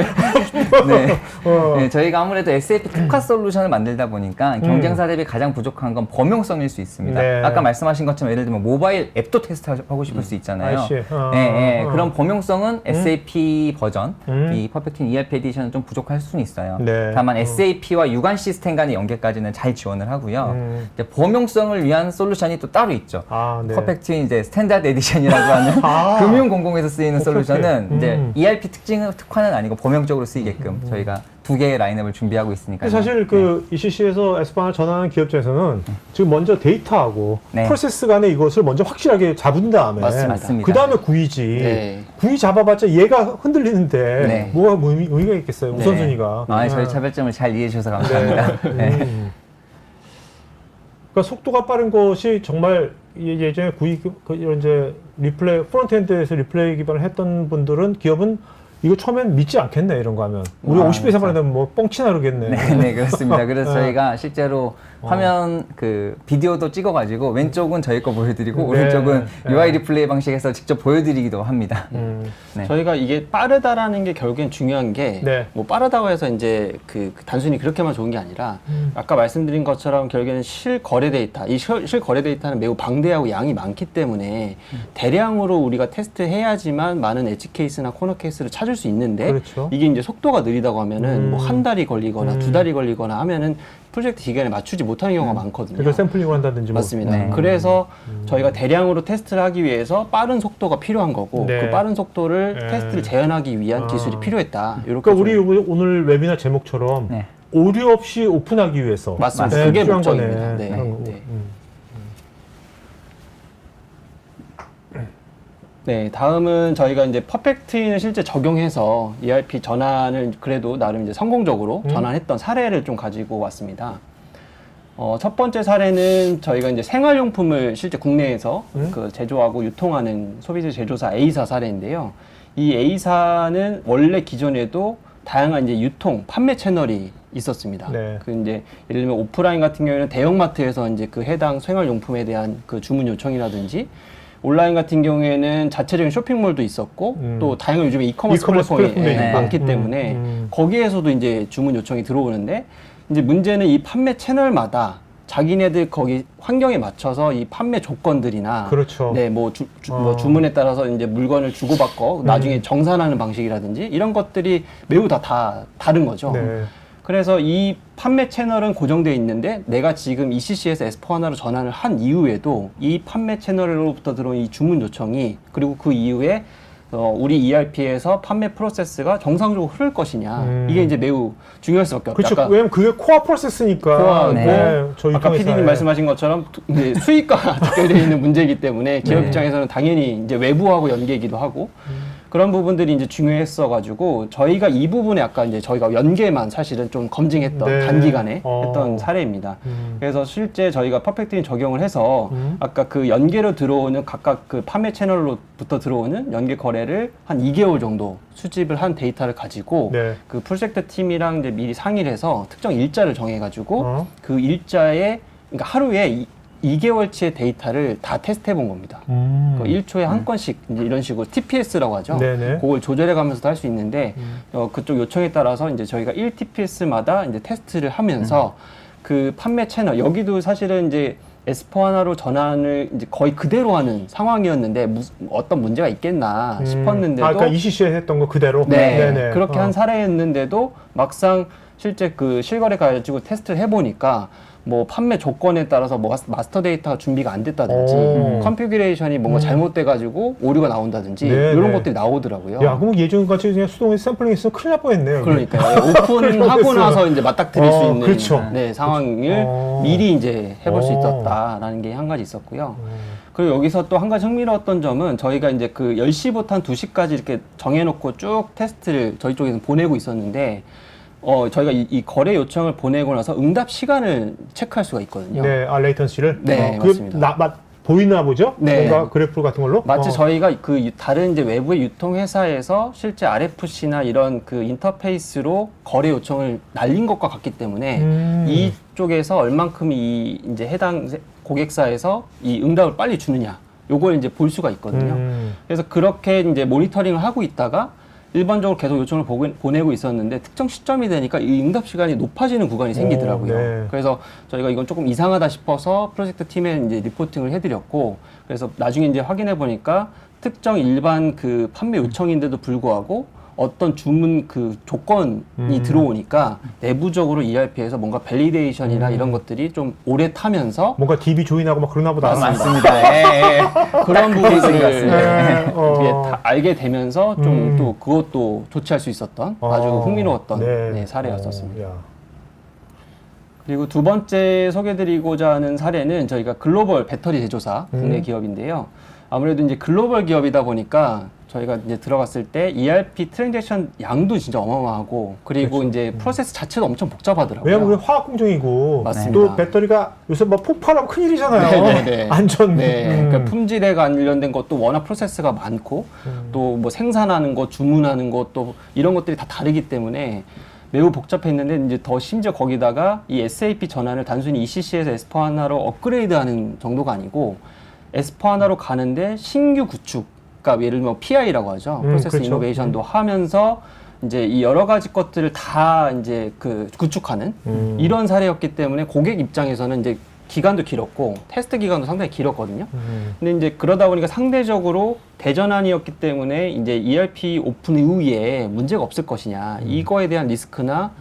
Speaker 2: 네.
Speaker 1: 어.
Speaker 2: 네, 저희가 아무래도 SAP 특화 솔루션을 만들다 보니까 경쟁사 대비 가장 부족한 건 범용성일 수 있습니다.
Speaker 1: 네.
Speaker 2: 아까 말씀하신 것처럼 예를 들면 모바일 앱도 테스트하고 싶을 수 있잖아요.
Speaker 1: I see.
Speaker 2: 네, 그런 범용성은 SAP 버전,
Speaker 1: 음.
Speaker 2: 이 퍼펙트 ERP 에디션은 좀 부족할 수는 있어요.
Speaker 1: 네.
Speaker 2: 다만 SAP와 유관 시스템 간의 연계까지는 잘 지원을 하고요. 이제 범용성을 위한 솔루션이 또 따로 있죠.
Speaker 1: 아, 네.
Speaker 2: 퍼펙트 이제 스탠다드 에디션이라고 하는
Speaker 1: 아.
Speaker 2: 금융공공에서 쓰이는
Speaker 1: 퍼펙트.
Speaker 2: 솔루션은 이제 ERP 특화는 아니고 범용적으로 쓰이게끔
Speaker 1: 음.
Speaker 2: 저희가 두 개의 라인업을 준비하고 있으니까.
Speaker 1: 근데 사실 그 ECC에서 S4를 전환하는 기업 입장에서는 지금 먼저 데이터하고
Speaker 2: 네.
Speaker 1: 프로세스 간에 이것을 먼저 확실하게 잡은 다음에
Speaker 3: 맞습니다.
Speaker 1: 그 다음에 구이지.
Speaker 3: 네.
Speaker 1: 구이 잡아봤자 얘가 흔들리는데
Speaker 2: 네.
Speaker 1: 뭐가 의미가 있겠어요. 우선순위가.
Speaker 2: 아, 저희 차별점을 잘 이해해 주셔서 감사합니다. 네.
Speaker 1: 그러니까 속도가 빠른 것이 정말 예전에 이런 이제 리플레이 프론트엔드에서 리플레이 기반을 했던 분들은 기업은 이거 처음엔 믿지 않겠네 이런 거 하면 우리 50배 이상만 되면 뭐 뻥치나 그러겠네.
Speaker 2: 네, 네, 그렇습니다. 그래서
Speaker 1: 네.
Speaker 2: 저희가 실제로 화면 그 비디오도 찍어가지고 왼쪽은 저희 거 보여드리고
Speaker 1: 네.
Speaker 2: 오른쪽은
Speaker 1: 네.
Speaker 2: UI 리플레이 방식에서 직접 보여드리기도 합니다. 네.
Speaker 3: 저희가 이게 빠르다라는 게 결국엔 중요한 게
Speaker 1: 네.
Speaker 3: 뭐 빠르다고 해서 이제 그 단순히 그렇게만 좋은 게 아니라 아까 말씀드린 것처럼 결국에는 실거래 데이터, 이 실거래 데이터는 매우 방대하고 양이 많기 때문에 대량으로 우리가 테스트해야지만 많은 엣지 케이스나 코너 케이스를 찾을 수 있는데
Speaker 1: 그렇죠.
Speaker 3: 이게 이제 속도가 느리다고 하면은 뭐 한 달이 걸리거나 두 달이 걸리거나 하면은 프로젝트 기간에 맞추지 못하는 경우가 많거든요.
Speaker 1: 그러니까 샘플링을 한다든지 뭐.
Speaker 3: 맞습니다.
Speaker 2: 네.
Speaker 3: 그래서 저희가 대량으로 테스트를 하기 위해서 빠른 속도가 필요한 거고
Speaker 1: 네.
Speaker 3: 그 빠른 속도를
Speaker 1: 네.
Speaker 3: 테스트를 재현하기 위한
Speaker 1: 아.
Speaker 3: 기술이 필요했다. 이렇게
Speaker 1: 그러니까 우리 오늘 웨비나 제목처럼
Speaker 2: 네.
Speaker 1: 오류 없이 오픈하기 위해서
Speaker 3: 맞습니다.
Speaker 1: 네,
Speaker 3: 그게
Speaker 1: 필요한 거네.
Speaker 3: 목적입니다. 네.
Speaker 1: 그런 거고.
Speaker 3: 네. 네, 다음은 저희가 이제 퍼펙트인을 실제 적용해서 ERP 전환을 그래도 나름 이제 성공적으로 전환했던 사례를 좀 가지고 왔습니다. 첫 번째 사례는 저희가 이제 생활용품을 실제 국내에서 그 제조하고 유통하는 소비재 제조사 A사 사례인데요. 이 A사는 원래 기존에도 다양한 이제 유통, 판매 채널이 있었습니다.
Speaker 1: 네.
Speaker 3: 그 이제 예를 들면 오프라인 같은 경우에는 대형마트에서 이제 그 해당 생활용품에 대한 그 주문 요청이라든지 온라인 같은 경우에는 자체적인 쇼핑몰도 있었고 또 다양한 요즘에 이커머스 플랫폼이
Speaker 1: 플랫폼도 있고.
Speaker 3: 많기 때문에 거기에서도 이제 주문 요청이 들어오는데 이제 문제는 이 판매 채널마다 자기네들 거기 환경에 맞춰서 이 판매 조건들이나
Speaker 1: 그렇죠.
Speaker 3: 네, 뭐 주문에 따라서 이제 물건을 주고받고 나중에 정산하는 방식이라든지 이런 것들이 매우 다 다른 거죠.
Speaker 1: 네.
Speaker 3: 그래서 이 판매 채널은 고정되어 있는데 내가 지금 ECC에서 S4HANA로 전환을 한 이후에도 이 판매 채널로부터 들어온 이 주문 요청이 그리고 그 이후에 우리 ERP에서 판매 프로세스가 정상적으로 흐를 것이냐 이게 이제 매우 중요할 수밖에 없다.
Speaker 1: 그렇죠. 왜냐면 그게 코어 프로세스니까.
Speaker 3: 코어,
Speaker 1: 저희
Speaker 3: 아까 PD님 말씀하신 것처럼 이제 수익과 직결되어 있는 문제이기 때문에 기업 입장에서는 당연히 이제 외부하고 연계이기도 하고 그런 부분들이 이제 중요했어가지고 저희가 이 부분에 아까 이제 저희가 연계만 사실은 좀 검증했던
Speaker 1: 네.
Speaker 3: 단기간에 했던 사례입니다. 그래서 실제 저희가 퍼펙트인 적용을 해서 아까 그 연계로 들어오는 각각 그 판매 채널로부터 들어오는 연계 거래를 한 2개월 정도 수집을 한 데이터를 가지고
Speaker 1: 네.
Speaker 3: 그 프로젝트 팀이랑 이제 미리 상의를 해서 특정 일자를 정해가지고
Speaker 1: 어.
Speaker 3: 그 일자에 그러니까 하루에 2개월치의 데이터를 다 테스트해 본 겁니다. 1초에 한 건씩 이제 이런 식으로 TPS라고 하죠.
Speaker 1: 네네.
Speaker 3: 그걸 조절해 가면서도 할 수 있는데 그쪽 요청에 따라서 이제 저희가 1TPS마다 이제 테스트를 하면서 그 판매 채널 여기도 사실은 이제 S4하나로 전환을 이제 거의 그대로 하는 상황이었는데 어떤 문제가 있겠나 싶었는데도
Speaker 1: 그러니까 ECC에 했던 거 그대로.
Speaker 3: 네,
Speaker 1: 네네.
Speaker 3: 그렇게 한 사례였는데도 막상 실제 그 실거래 가지고 테스트를 해보니까 뭐 판매 조건에 따라서 뭐 마스터 데이터가 준비가 안 됐다든지 컨피규레이션이 뭔가 잘못돼가지고 오류가 나온다든지
Speaker 1: 네,
Speaker 3: 이런
Speaker 1: 네.
Speaker 3: 것들이 나오더라고요.
Speaker 1: 야, 그럼 예전같이 그냥 수동에서 샘플링 했으면 큰일 날 뻔했네요.
Speaker 3: 그러니까요. 오픈하고 나서 이제 맞닥뜨릴 수 있는
Speaker 1: 그렇죠.
Speaker 3: 네, 상황을 미리 이제 해볼 수 있었다라는 게 한 가지 있었고요. 그리고 여기서 또 한 가지 흥미로웠던 점은 저희가 이제 그 10시부터 한 2시까지 이렇게 정해놓고 쭉 테스트를 저희 쪽에서 보내고 있었는데 저희가 이 거래 요청을 보내고 나서 응답 시간을 체크할 수가 있거든요.
Speaker 1: 네, 레이턴시를.
Speaker 3: 네, 맞습니다.
Speaker 1: 보이나 보죠?
Speaker 3: 네.
Speaker 1: 뭔가 그래프 같은 걸로?
Speaker 3: 마치 저희가 그 다른 이제 외부의 유통회사에서 실제 RFC나 이런 그 인터페이스로 거래 요청을 날린 것과 같기 때문에 이쪽에서 얼만큼 이 이제 해당 고객사에서 이 응답을 빨리 주느냐, 요걸 이제 볼 수가 있거든요. 그래서 그렇게 이제 모니터링을 하고 있다가 일반적으로 계속 요청을 보내고 있었는데 특정 시점이 되니까 이 응답 시간이 높아지는 구간이 생기더라고요.
Speaker 1: 네.
Speaker 3: 그래서 저희가 이건 조금 이상하다 싶어서 프로젝트 팀에 이제 리포팅을 해드렸고, 그래서 나중에 이제 확인해 보니까 특정 일반 그 판매 요청인데도 불구하고 어떤 주문 그 조건이 들어오니까 내부적으로 ERP에서 뭔가 밸리데이션이나 이런 것들이 좀 오래 타면서
Speaker 1: 뭔가 DB 조인하고 막 그러나 보다.
Speaker 2: 맞습니다. 예, 예.
Speaker 3: 그런 부분들을
Speaker 1: 네.
Speaker 3: 이게 다 알게 되면서 좀 또 그것도 조치할 수 있었던 아주 흥미로웠던 네, 사례였었습니다.
Speaker 1: 야.
Speaker 3: 그리고 두 번째 소개드리고자 하는 사례는 저희가 글로벌 배터리 제조사 국내 기업인데요. 아무래도 이제 글로벌 기업이다 보니까 저희가 이제 들어갔을 때 ERP 트랜잭션 양도 진짜 어마어마하고 그리고
Speaker 1: 그렇죠.
Speaker 3: 이제 프로세스 자체도 엄청 복잡하더라고요.
Speaker 1: 왜냐면 그게 화학 공정이고
Speaker 3: 맞습니다.
Speaker 1: 또 배터리가 요새 막 폭발하면 큰일이잖아요.
Speaker 3: 네네네.
Speaker 1: 안전.
Speaker 3: 네. 그러니까 품질에 관련된 것도 워낙 프로세스가 많고 또 뭐 생산하는 것, 주문하는 것 또 이런 것들이 다 다르기 때문에 매우 복잡했는데 이제 더 심지어 거기다가 이 SAP 전환을 단순히 ECC에서 S4하나로 업그레이드하는 정도가 아니고 S4하나로 가는데 신규 구축, 그러니까 예를 들면 PI라고 하죠. 프로세스
Speaker 1: 그렇죠.
Speaker 3: 이노베이션도 하면서 이제 이 여러 가지 것들을 다 이제 그 구축하는 이런 사례였기 때문에 고객 입장에서는 이제 기간도 길었고 테스트 기간도 상당히 길었거든요. 근데 이제 그러다 보니까 상대적으로 대전환이었기 때문에 이제 ERP 오픈 이후에 문제가 없을 것이냐 이거에 대한 리스크나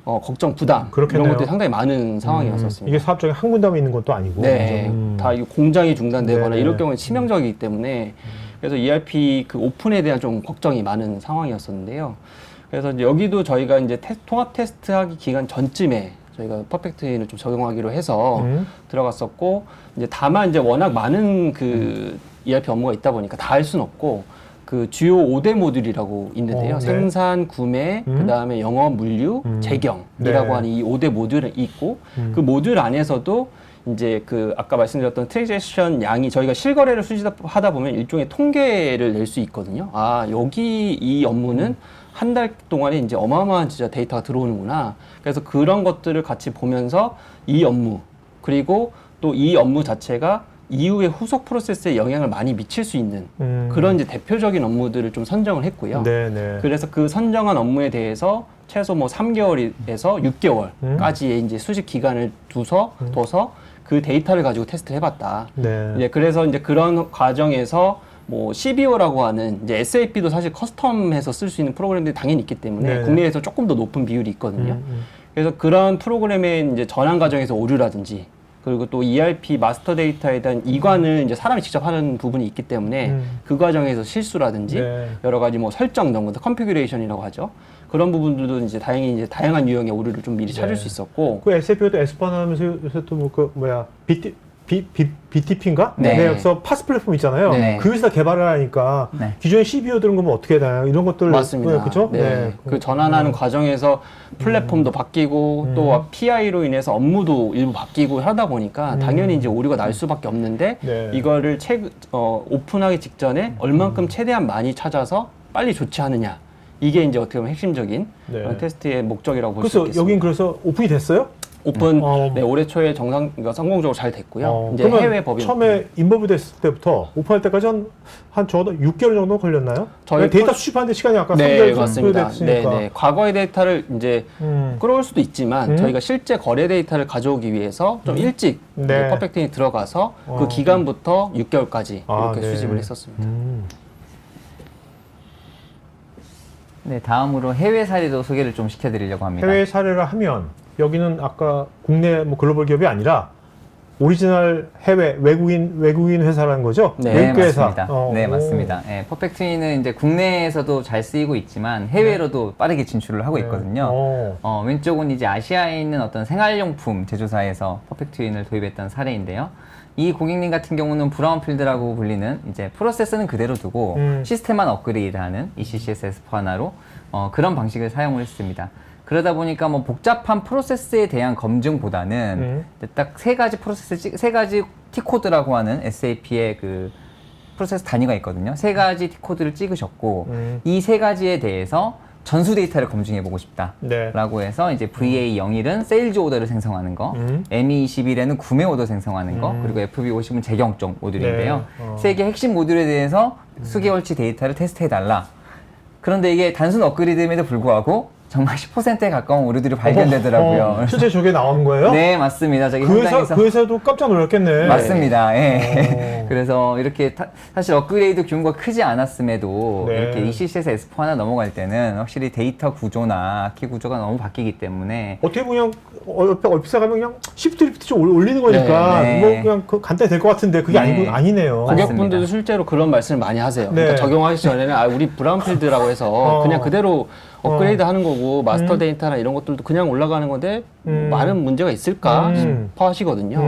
Speaker 3: 걱정, 부담
Speaker 1: 그렇겠네요.
Speaker 3: 이런 것들이 상당히 많은 상황이었었습니다.
Speaker 1: 이게 사업장이 한 군데만 있는 것도 아니고.
Speaker 3: 네, 다 이 공장이 중단되거나
Speaker 1: 네.
Speaker 3: 이럴 경우에 치명적이기 때문에 그래서 ERP 그 오픈에 대한 좀 걱정이 많은 상황이었었는데요. 그래서 이제 여기도 저희가 이제 통합 테스트하기 기간 전쯤에 저희가 퍼펙트인을 좀 적용하기로 해서 들어갔었고, 이제 다만 이제 워낙 많은 그 ERP 업무가 있다 보니까 다 할 수는 없고 그 주요 5대 모듈이라고 있는데요.
Speaker 1: 네.
Speaker 3: 생산, 구매, 그다음에 영업, 물류, 재경이라고
Speaker 1: 네.
Speaker 3: 하는 이 5대 모듈이 있고 그 모듈 안에서도 이제 그 아까 말씀드렸던 트랜잭션 양이 저희가 실거래를 수집하다 보면 일종의 통계를 낼 수 있거든요. 아, 여기 이 업무는 한 달 동안에 이제 어마어마한 진짜 데이터가 들어오는구나. 그래서 그런 것들을 같이 보면서 이 업무 그리고 또 이 업무 자체가 이후의 후속 프로세스에 영향을 많이 미칠 수 있는 그런 이제 대표적인 업무들을 좀 선정을 했고요.
Speaker 1: 네네.
Speaker 3: 그래서 그 선정한 업무에 대해서 최소 뭐 3개월에서 6개월까지의 이제 수집 기간을 둬서 그 데이터를 가지고 테스트를 해봤다.
Speaker 1: 네.
Speaker 3: 예, 그래서 이제 그런 과정에서 뭐 CBO라고 하는 이제 SAP도 사실 커스텀해서 쓸 수 있는 프로그램들이 당연히 있기 때문에
Speaker 1: 네네.
Speaker 3: 국내에서 조금 더 높은 비율이 있거든요. 그래서 그런 프로그램의 이제 전환 과정에서 오류라든지 그리고 또 ERP 마스터 데이터에 대한 이관을 이제 사람이 직접 하는 부분이 있기 때문에 그 과정에서 실수라든지
Speaker 1: 네.
Speaker 3: 여러 가지 뭐 설정 이런 것들 컨피규레이션이라고 하죠. 그런 부분들도 이제 다행히 이제 다양한 유형의 오류를 좀 미리 찾을 수 있었고.
Speaker 1: 그 SAP도 S4 하면서 요새 또 뭐 그 뭐야 BTP인가?
Speaker 3: 네.
Speaker 1: 그래서 파스 플랫폼 있잖아요.
Speaker 3: 네.
Speaker 1: 그 회사 개발을 하니까
Speaker 2: 네.
Speaker 1: 기존에 CBO들은 그러면 어떻게 되나요? 이런 것들
Speaker 3: 맞습니다.
Speaker 1: 그죠?
Speaker 3: 네. 그 전환하는 과정에서 플랫폼도 바뀌고 또 PI로 인해서 업무도 일부 바뀌고 하다 보니까 당연히 이제 오류가 날 수밖에 없는데
Speaker 1: 네.
Speaker 3: 이거를 오픈하기 직전에 얼만큼 최대한 많이 찾아서 빨리 조치하느냐. 이게 이제 어떻게 보면 핵심적인
Speaker 1: 네.
Speaker 3: 테스트의 목적이라고 볼 수
Speaker 1: 그래서
Speaker 3: 있겠습니다.
Speaker 1: 여긴 그래서 오픈이 됐어요?
Speaker 3: 오픈
Speaker 1: 어.
Speaker 3: 네, 올해 초에 그러니까 성공적으로 잘 됐고요. 이제
Speaker 1: 그러면
Speaker 3: 해외 법인
Speaker 1: 처음에 인버브 됐을 때부터 오픈할 때까지 한 적어도 6개월 정도 걸렸나요?
Speaker 3: 저희
Speaker 1: 데이터 수집하는데 시간이 아까
Speaker 3: 네,
Speaker 1: 3개월 정도
Speaker 3: 맞습니다.
Speaker 1: 됐으니까.
Speaker 3: 네. 과거의 데이터를 이제 끌어올 수도 있지만 저희가 실제 거래 데이터를 가져오기 위해서 좀 일찍
Speaker 1: 네.
Speaker 3: 퍼펙트인이 들어가서 그 기간부터 6개월까지
Speaker 1: 아,
Speaker 3: 이렇게
Speaker 1: 네.
Speaker 3: 수집을 했었습니다.
Speaker 2: 네, 다음으로 해외 사례도 소개를 좀 시켜드리려고 합니다.
Speaker 1: 해외 사례를 하면 여기는 아까 국내 뭐 글로벌 기업이 아니라 오리지널 해외 외국인 회사라는 거죠?
Speaker 3: 네,
Speaker 1: 외국계 회사.
Speaker 2: 맞습니다. 네, 맞습니다. 네, 퍼펙트윈은 이제 국내에서도 잘 쓰이고 있지만 해외로도 빠르게 진출을 하고 있거든요. 왼쪽은 이제 아시아에 있는 어떤 생활용품 제조사에서 퍼펙트윈을 도입했던 사례인데요. 이 고객님 같은 경우는 브라운필드라고 불리는 이제 프로세스는 그대로 두고 시스템만 업그레이드하는 ECCS S4HANA로 그런 방식을 사용을 했습니다. 그러다 보니까 뭐 복잡한 프로세스에 대한 검증보다는 딱 세 가지 T코드라고 하는 SAP의 그 프로세스 단위가 있거든요. 세 가지 T코드를 찍으셨고 이 세 가지에 대해서 전수 데이터를 검증해 보고 싶다.
Speaker 1: 네.
Speaker 2: 라고 해서 이제 VA01은 세일즈 오더를 생성하는 거, ME21에는 구매 오더 생성하는 거, 그리고 FB50은 재경적 모듈인데요.
Speaker 1: 네.
Speaker 2: 세 개 핵심 모듈에 대해서 수개월치 데이터를 테스트해 달라. 그런데 이게 단순 업그레이드임에도 불구하고 정말 10%에 가까운 오류들이 발견되더라고요.
Speaker 1: 실제 저게 나온 거예요?
Speaker 2: 네, 맞습니다. 저기
Speaker 1: 그
Speaker 2: 현장에서
Speaker 1: 그 회사도 깜짝 놀랐겠네.
Speaker 2: 맞습니다. 예. 그래서 이렇게 사실 업그레이드 규모가 크지 않았음에도
Speaker 1: 네.
Speaker 2: 이렇게 ECC에서 S4HANA 넘어갈 때는 확실히 데이터 구조나 키 구조가 너무 바뀌기 때문에
Speaker 1: 어떻게 보면 옆에 얼핏 생각하면 그냥 시프트 리프트 좀 올리는 거니까
Speaker 2: 네.
Speaker 1: 뭐 그냥 간단히 될 것 같은데 그게
Speaker 2: 네.
Speaker 1: 아니네요.
Speaker 3: 고객분들도 실제로 그런 말씀을 많이 하세요.
Speaker 1: 네.
Speaker 3: 그러니까 적용하기 전에는 우리 브라운필드라고 해서 그냥 그대로 업그레이드 하는 거고 마스터 데이터나 이런 것들도 그냥 올라가는 건데 많은 문제가 있을까 싶어 하시거든요.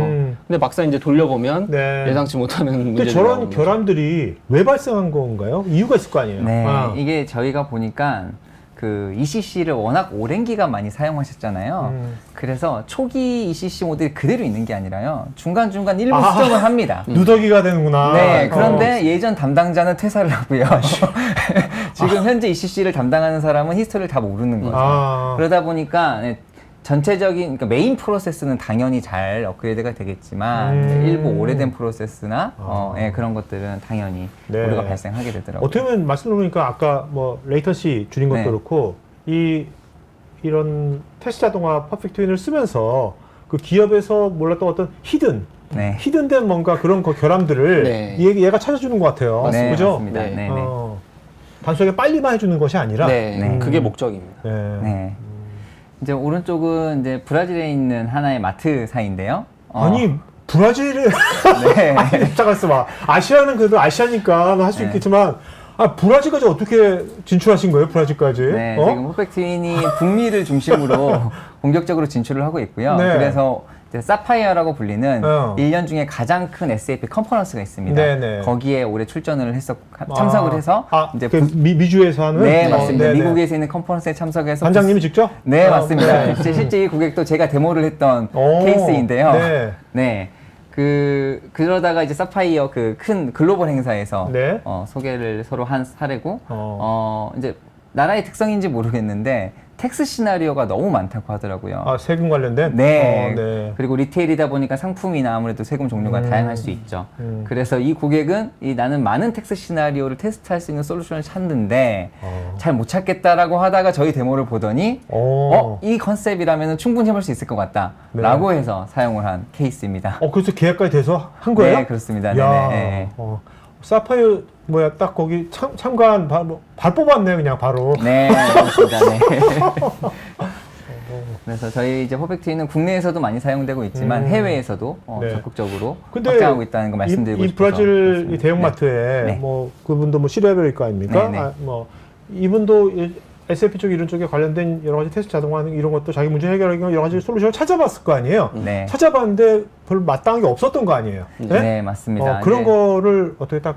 Speaker 3: 근데 막상 이제 돌려보면
Speaker 1: 네.
Speaker 3: 예상치 못하는
Speaker 1: 근데
Speaker 3: 문제들이
Speaker 1: 저런
Speaker 3: 나오는 거죠.
Speaker 1: 결함들이 왜 발생한 건가요? 이유가 있을 거 아니에요?
Speaker 2: 네,
Speaker 1: 아.
Speaker 2: 이게 저희가 보니까 그 ECC를 워낙 오랜 기간 많이 사용하셨잖아요. 그래서 초기 ECC 모델이 그대로 있는 게 아니라요. 중간중간 일부 수정을 합니다.
Speaker 1: 누더기가 되는구나.
Speaker 2: 네, 그런데 예전 담당자는 퇴사를 하고요. 지금 현재 ECC를 담당하는 사람은 히스토리를 다 모르는 거죠. 그러다 보니까 네, 전체적인 그러니까 메인 프로세스는 당연히 잘 업그레이드가 되겠지만 일부 오래된 프로세스나 예, 그런 것들은 당연히
Speaker 1: 네.
Speaker 2: 오류가 발생하게 되더라고요.
Speaker 1: 어떻게 보면 말씀 들어보니까 아까 뭐 레이턴시 줄인 것도
Speaker 2: 네.
Speaker 1: 그렇고 이런 테스트 자동화 퍼펙트윈을 쓰면서 그 기업에서 몰랐던 어떤
Speaker 2: 네.
Speaker 1: 히든된 뭔가 그런 결함들을
Speaker 3: 네.
Speaker 1: 얘가 찾아주는 것 같아요.
Speaker 2: 네,
Speaker 1: 그죠?
Speaker 2: 맞습니다.
Speaker 3: 네.
Speaker 2: 네, 네.
Speaker 1: 단순하게 빨리만 해주는 것이 아니라.
Speaker 3: 네,
Speaker 2: 네.
Speaker 3: 그게 목적입니다.
Speaker 1: 네.
Speaker 2: 네. 이제 오른쪽은 이제 브라질에 있는 하나의 마트사인데요.
Speaker 1: 아니 브라질에
Speaker 2: 네.
Speaker 1: 아니 잠깐 있어봐. 아시아는 그래도 아시아니까 할 수
Speaker 2: 네.
Speaker 1: 있겠지만 브라질까지 어떻게 진출하신 거예요? 브라질까지?
Speaker 2: 네, 지금 퍼펙트윈이 북미를 중심으로 본격적으로 진출을 하고 있고요.
Speaker 1: 네.
Speaker 2: 그래서 이제 사파이어라고 불리는 1년 중에 가장 큰 SAP 컨퍼런스가 있습니다.
Speaker 1: 네, 네.
Speaker 2: 거기에 올해 출전을 참석을 해서
Speaker 1: 이제 미주에서 하는?
Speaker 2: 네, 맞습니다.
Speaker 1: 네, 네.
Speaker 2: 미국에서 있는 컨퍼런스에 참석해서
Speaker 1: 단장님이 직접?
Speaker 2: 네, 맞습니다.
Speaker 1: 네.
Speaker 2: 실제 이 고객도 제가 데모를 했던 케이스인데요.
Speaker 1: 네.
Speaker 2: 네. 그러다가 이제 사파이어 그 큰 글로벌 행사에서
Speaker 1: 네.
Speaker 2: 소개를 서로 한 사례고, 이제 나라의 특성인지 모르겠는데, 텍스 시나리오가 너무 많다고 하더라고요.
Speaker 1: 세금 관련된?
Speaker 2: 네.
Speaker 1: 네.
Speaker 2: 그리고 리테일이다 보니까 상품이나 아무래도 세금 종류가 다양할 수 있죠. 그래서 이 고객은 나는 많은 텍스 시나리오를 테스트할 수 있는 솔루션을 찾는데 잘 못 찾겠다라고 하다가 저희 데모를 보더니 이 컨셉이라면 충분히 해볼 수 있을 것 같다 라고 해서 사용을 한 케이스입니다.
Speaker 1: 그래서 계약까지 돼서 한 거예요?
Speaker 2: 네, 그렇습니다.
Speaker 1: 야,
Speaker 2: 네네.
Speaker 1: 사파이어 딱 거기 참관 발 뽑았네 그냥 바로.
Speaker 2: 네, 그렇습니다. 네. 그래서 저희 이제 퍼펙트윈은 국내에서도 많이 사용되고 있지만 해외에서도
Speaker 1: 네.
Speaker 2: 적극적으로
Speaker 1: 근데
Speaker 2: 확장하고 있다는 거 말씀드리고
Speaker 1: 이
Speaker 2: 싶어서.
Speaker 1: 브라질
Speaker 2: 그렇습니다.
Speaker 1: 이 대형마트에
Speaker 2: 네.
Speaker 1: 뭐 그분도 뭐 시리아별일 거 아닙니까?
Speaker 2: 네, 네.
Speaker 1: 이분도 SAP 쪽 이런 쪽에 관련된 여러 가지 테스트 자동화하는 이런 것도 자기 문제 해결하기 위한 여러 가지 솔루션을 찾아봤을 거 아니에요?
Speaker 2: 네.
Speaker 1: 찾아봤는데 별로 마땅한 게 없었던 거 아니에요?
Speaker 2: 네, 맞습니다.
Speaker 1: 그런
Speaker 2: 네.
Speaker 1: 거를 어떻게 딱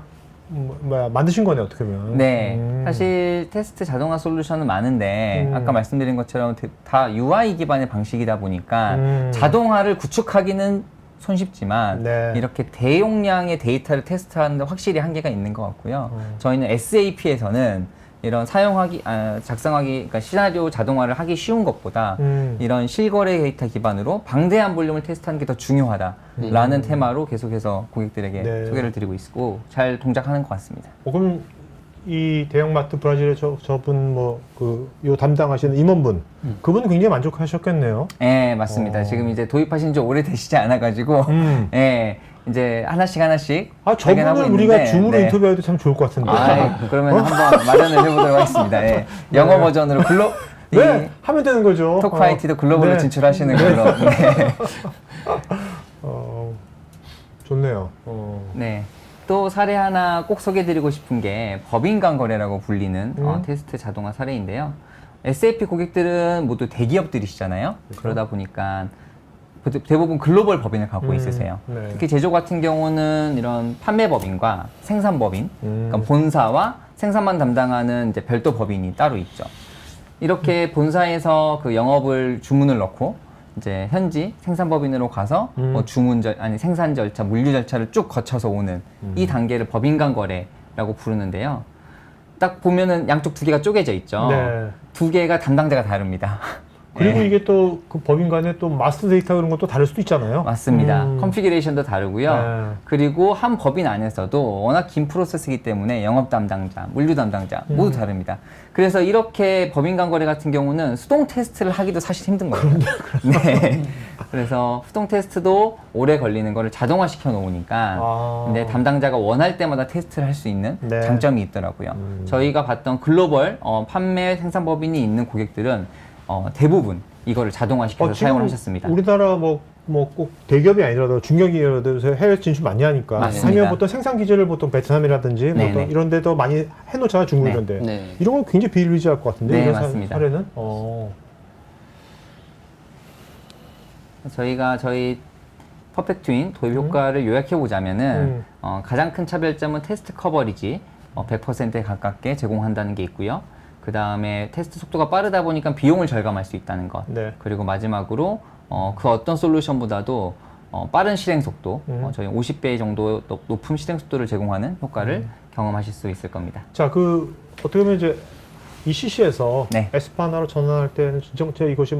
Speaker 1: 만드신 거네 어떻게 보면.
Speaker 2: 네, 사실 테스트 자동화 솔루션은 많은데 아까 말씀드린 것처럼 다 UI 기반의 방식이다 보니까 자동화를 구축하기는 손쉽지만
Speaker 1: 네.
Speaker 2: 이렇게 대용량의 데이터를 테스트하는데 확실히 한계가 있는 것 같고요. 저희는 SAP에서는 이런 작성하기, 그러니까 시나리오 자동화를 하기 쉬운 것보다 이런 실거래 데이터 기반으로 방대한 볼륨을 테스트하는 게 더 중요하다라는 테마로 계속해서 고객들에게
Speaker 1: 네.
Speaker 2: 소개를 드리고 있고 잘 동작하는 것 같습니다.
Speaker 1: 그럼 이 대형마트 브라질의 저분 요 담당하시는 임원분 그분은 굉장히 만족하셨겠네요.
Speaker 2: 네, 맞습니다. 지금 이제 도입하신 지 오래되시지 않아가지고, 예, 이제 하나씩
Speaker 1: 저분을
Speaker 2: 발견하고
Speaker 1: 우리가
Speaker 2: 있는데,
Speaker 1: 줌으로
Speaker 2: 네.
Speaker 1: 인터뷰해도 참 좋을 것 같은데.
Speaker 2: 그러면 한번 마련을 해보도록 하겠습니다. 예. 영어 버전으로
Speaker 1: 네, 하면 되는 거죠.
Speaker 2: 토크 IT도 글로벌로
Speaker 1: 네.
Speaker 2: 진출하시는 걸로. 네.
Speaker 1: 좋네요.
Speaker 2: 네. 또 사례 하나 꼭 소개해드리고 싶은 게 법인 간 거래라고 불리는 테스트 자동화 사례인데요. SAP 고객들은 모두 대기업들이시잖아요. 그러다 보니까 대부분 글로벌 법인을 갖고 있으세요.
Speaker 1: 네.
Speaker 2: 특히 제조 같은 경우는 이런 판매 법인과 생산 법인, 그러니까 본사와 생산만 담당하는 이제 별도 법인이 따로 있죠. 이렇게 본사에서 그 영업을 주문을 넣고 이제 현지 생산법인으로 가서 뭐 생산 절차, 물류 절차를 쭉 거쳐서 오는 이 단계를 법인 간 거래라고 부르는데요. 딱 보면은 양쪽 두 개가 쪼개져 있죠.
Speaker 1: 네.
Speaker 2: 두 개가 담당자가 다릅니다.
Speaker 1: 그리고
Speaker 2: 네.
Speaker 1: 이게 또 그 법인 간에 또 마스터 데이터 그런 것도 다를 수도 있잖아요.
Speaker 2: 맞습니다. 컨피규레이션도 다르고요.
Speaker 1: 네.
Speaker 2: 그리고 한 법인 안에서도 워낙 긴 프로세스이기 때문에 영업 담당자, 물류 담당자 모두 다릅니다. 그래서 이렇게 법인 간 거래 같은 경우는 수동 테스트를 하기도 사실 힘든 거예요. 네. 그래서 수동 테스트도 오래 걸리는 거를 자동화 시켜 놓으니까 근데 담당자가 원할 때마다 테스트를 할 수 있는
Speaker 1: 네.
Speaker 2: 장점이 있더라고요. 저희가 봤던 글로벌 판매 생산 법인이 있는 고객들은 대부분 이거를 자동화시켜서 사용을 하셨습니다.
Speaker 1: 우리나라 꼭 대기업이 아니라도 중견기업이라도 해외 진출 많이 하니까
Speaker 2: 맞습니다.
Speaker 1: 아니면 보통 생산 기지를 보통 베트남이라든지
Speaker 2: 네네.
Speaker 1: 보통 이런 데도 많이 해놓잖아요. 중국
Speaker 2: 네.
Speaker 1: 이런 데.
Speaker 3: 네.
Speaker 1: 이런 건 굉장히 비일비재할 것 같은데
Speaker 2: 네,
Speaker 1: 이런
Speaker 2: 맞습니다.
Speaker 1: 사례는?
Speaker 2: 저희가 저희 퍼펙트 트윈 도입 효과를 요약해 보자면은 가장 큰 차별점은 테스트 커버리지 100%에 가깝게 제공한다는 게 있고요. 그 다음에 테스트 속도가 빠르다 보니까 비용을 절감할 수 있다는 것.
Speaker 1: 네.
Speaker 2: 그리고 마지막으로 그 어떤 솔루션보다도 빠른 실행 속도, 저희 50배 정도 높은 실행 속도를 제공하는 효과를 경험하실 수 있을 겁니다.
Speaker 1: 자, 어떻게 보면 이제 ECC에서
Speaker 2: 네.
Speaker 1: S4하나로 전환할 때는 진짜 이것이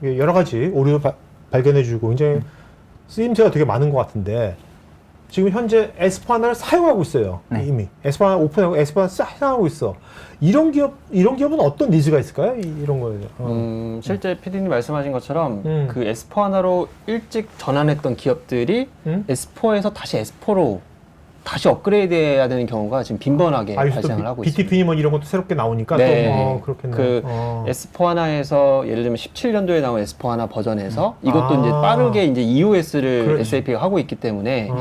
Speaker 1: 여러 가지 오류도 발견해주고 굉장히 쓰임새가 되게 많은 것 같은데 지금 현재 S4하나를 사용하고 있어요.
Speaker 2: 네.
Speaker 1: 이미 S4하나 오픈하고 S4하나 사용하고 있어. 이런 기업은 어떤 니즈가 있을까요? 이런 거예요.
Speaker 3: 실제 PD님 말씀하신 것처럼 그 S4하나로 일찍 전환했던 기업들이 S4에서 다시 S4로 다시 업그레이드해야 되는 경우가 지금 빈번하게 발생을 하고 있습니다.
Speaker 1: BTP 뭐 이런 것도 새롭게 나오니까
Speaker 3: 네.
Speaker 1: 또 그렇겠네요.
Speaker 3: S4하나에서 예를 들면 17년도에 나온 S4하나 버전에서 이것도 이제 빠르게 이제 EOS를
Speaker 1: 그렇지.
Speaker 3: SAP가 하고 있기 때문에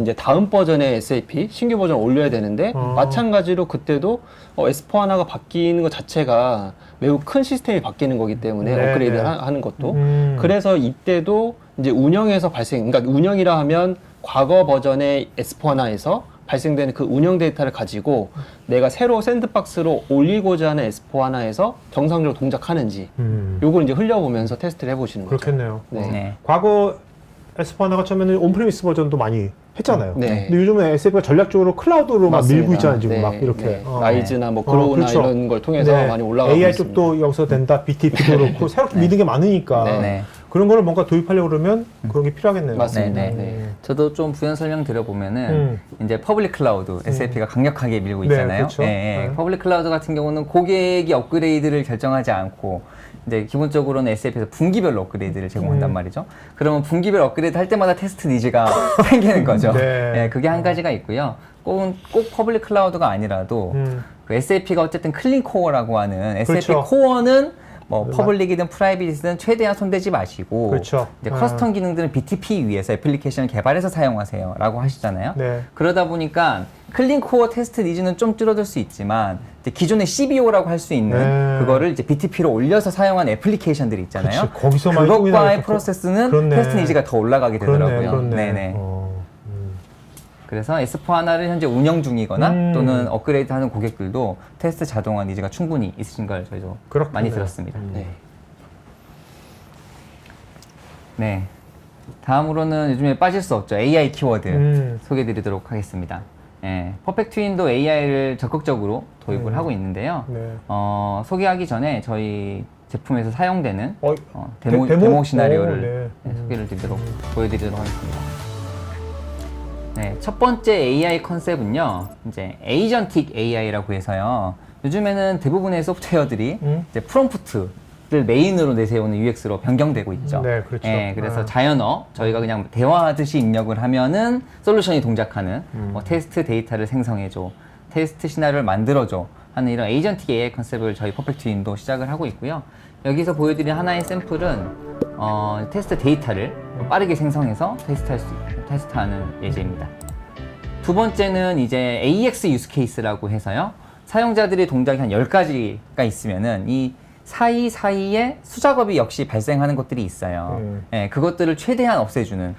Speaker 3: 이제 다음 버전의 SAP 신규 버전을 올려야 되는데 마찬가지로 그때도 S4하나가 바뀌는 것 자체가 매우 큰 시스템이 바뀌는 거기 때문에
Speaker 1: 네,
Speaker 3: 업그레이드
Speaker 1: 네.
Speaker 3: 하는 것도 그래서 이때도 이제 운영에서 그러니까 운영이라 하면 과거 버전의 S4하나에서 발생되는 그 운영 데이터를 가지고 내가 새로 샌드박스로 올리고자 하는 S4하나에서 정상적으로 동작하는지 요걸 이제 흘려보면서 테스트를 해보시는 거죠.
Speaker 1: 그렇겠네요.
Speaker 3: 네.
Speaker 2: 네.
Speaker 1: 과거 S4하나가 처음에는 온프리미스 버전도 많이 했잖아요.
Speaker 3: 네.
Speaker 1: 근데 요즘은 SAP가 전략적으로 클라우드로 막
Speaker 3: 맞습니다.
Speaker 1: 밀고 있잖아요. 지금
Speaker 3: 네,
Speaker 1: 막 이렇게.
Speaker 3: 네. 라이즈나 뭐 그로우나
Speaker 1: 그렇죠.
Speaker 3: 이런 걸 통해서
Speaker 1: 네.
Speaker 3: 많이 올라가고
Speaker 1: AI
Speaker 3: 있습니다.
Speaker 1: 쪽도 여기서 된다. BTP도 그렇고 새롭게 미는 게 많으니까
Speaker 3: 네.
Speaker 2: 네.
Speaker 1: 그런 거를 뭔가 도입하려고 그러면 그런 게 필요하겠네요.
Speaker 3: 맞습니다.
Speaker 2: 네,
Speaker 3: 네.
Speaker 2: 저도 좀 부연 설명 드려보면은 이제 퍼블릭 클라우드 SAP가 강력하게 밀고
Speaker 1: 네,
Speaker 2: 있잖아요.
Speaker 1: 그렇죠. 네.
Speaker 2: 퍼블릭 클라우드 같은 경우는 고객이 업그레이드를 결정하지 않고 이제 기본적으로는 SAP에서 분기별로 업그레이드를 제공한단 말이죠. 그러면 분기별 업그레이드 할 때마다 테스트 니즈가 생기는 거죠.
Speaker 1: 네.
Speaker 2: 그게 한 가지가 있고요. 꼭 퍼블릭 클라우드가 아니라도 그 SAP가 어쨌든 클린 코어라고 하는 SAP
Speaker 1: 그렇죠.
Speaker 2: 코어는 뭐 퍼블릭이든 프라이빗이든 최대한 손대지 마시고
Speaker 1: 그렇죠.
Speaker 2: 이제 커스텀 기능들은 BTP 위에서 애플리케이션을 개발해서 사용하세요 라고 하시잖아요.
Speaker 1: 네.
Speaker 2: 그러다 보니까 클린 코어 테스트 니즈는 좀 줄어들 수 있지만 이제 기존의 CBO라고 할 수 있는
Speaker 1: 네.
Speaker 2: 그거를 이제 BTP로 올려서 사용한 애플리케이션들이 있잖아요.
Speaker 1: 그치, 거기서 많이
Speaker 2: 그것과의
Speaker 1: 통일하니까
Speaker 2: 프로세스는
Speaker 1: 그렇네.
Speaker 2: 테스트 니즈가 더 올라가게 되더라고요.
Speaker 1: 그렇네.
Speaker 2: 네네. 그래서 S4하나를 현재 운영 중이거나 또는 업그레이드하는 고객들도 테스트 자동화 니즈가 충분히 있으신 걸 저희도
Speaker 1: 그렇군요.
Speaker 2: 많이 들었습니다.
Speaker 3: 네.
Speaker 2: 네. 다음으로는 요즘에 빠질 수 없죠. AI 키워드 소개해드리도록 하겠습니다. 예, 퍼펙트 윈도 AI를 적극적으로 도입을 하고 있는데요.
Speaker 1: 네.
Speaker 2: 소개하기 전에 저희 제품에서 사용되는
Speaker 1: 어,
Speaker 2: 데모,
Speaker 1: 데모?
Speaker 2: 데모 시나리오를
Speaker 1: 오, 네.
Speaker 2: 소개를 보여드리도록 하겠습니다. 네, 첫 번째 AI 컨셉은요, 이제 에이전틱 AI라고 해서요. 요즘에는 대부분의 소프트웨어들이 이제 프롬프트를 메인으로 내세우는 UX로 변경되고 있죠.
Speaker 1: 네, 그렇죠.
Speaker 2: 예, 그래서 자연어, 저희가 그냥 대화하듯이 입력을 하면은 솔루션이 동작하는 뭐 테스트 데이터를 생성해줘, 테스트 시나리오를 만들어줘 하는 이런 에이전틱 AI 컨셉을 저희 퍼펙트 윈도 시작을 하고 있고요. 여기서 보여드린 하나의 샘플은 테스트 데이터를 빠르게 생성해서 테스트하는 예제입니다. 두 번째는 이제 AX 유스 케이스라고 해서요. 사용자들의 동작이 한 10가지가 있으면은 이 사이사이에 수작업이 역시 발생하는 것들이 있어요. 예, 그것들을 최대한 없애주는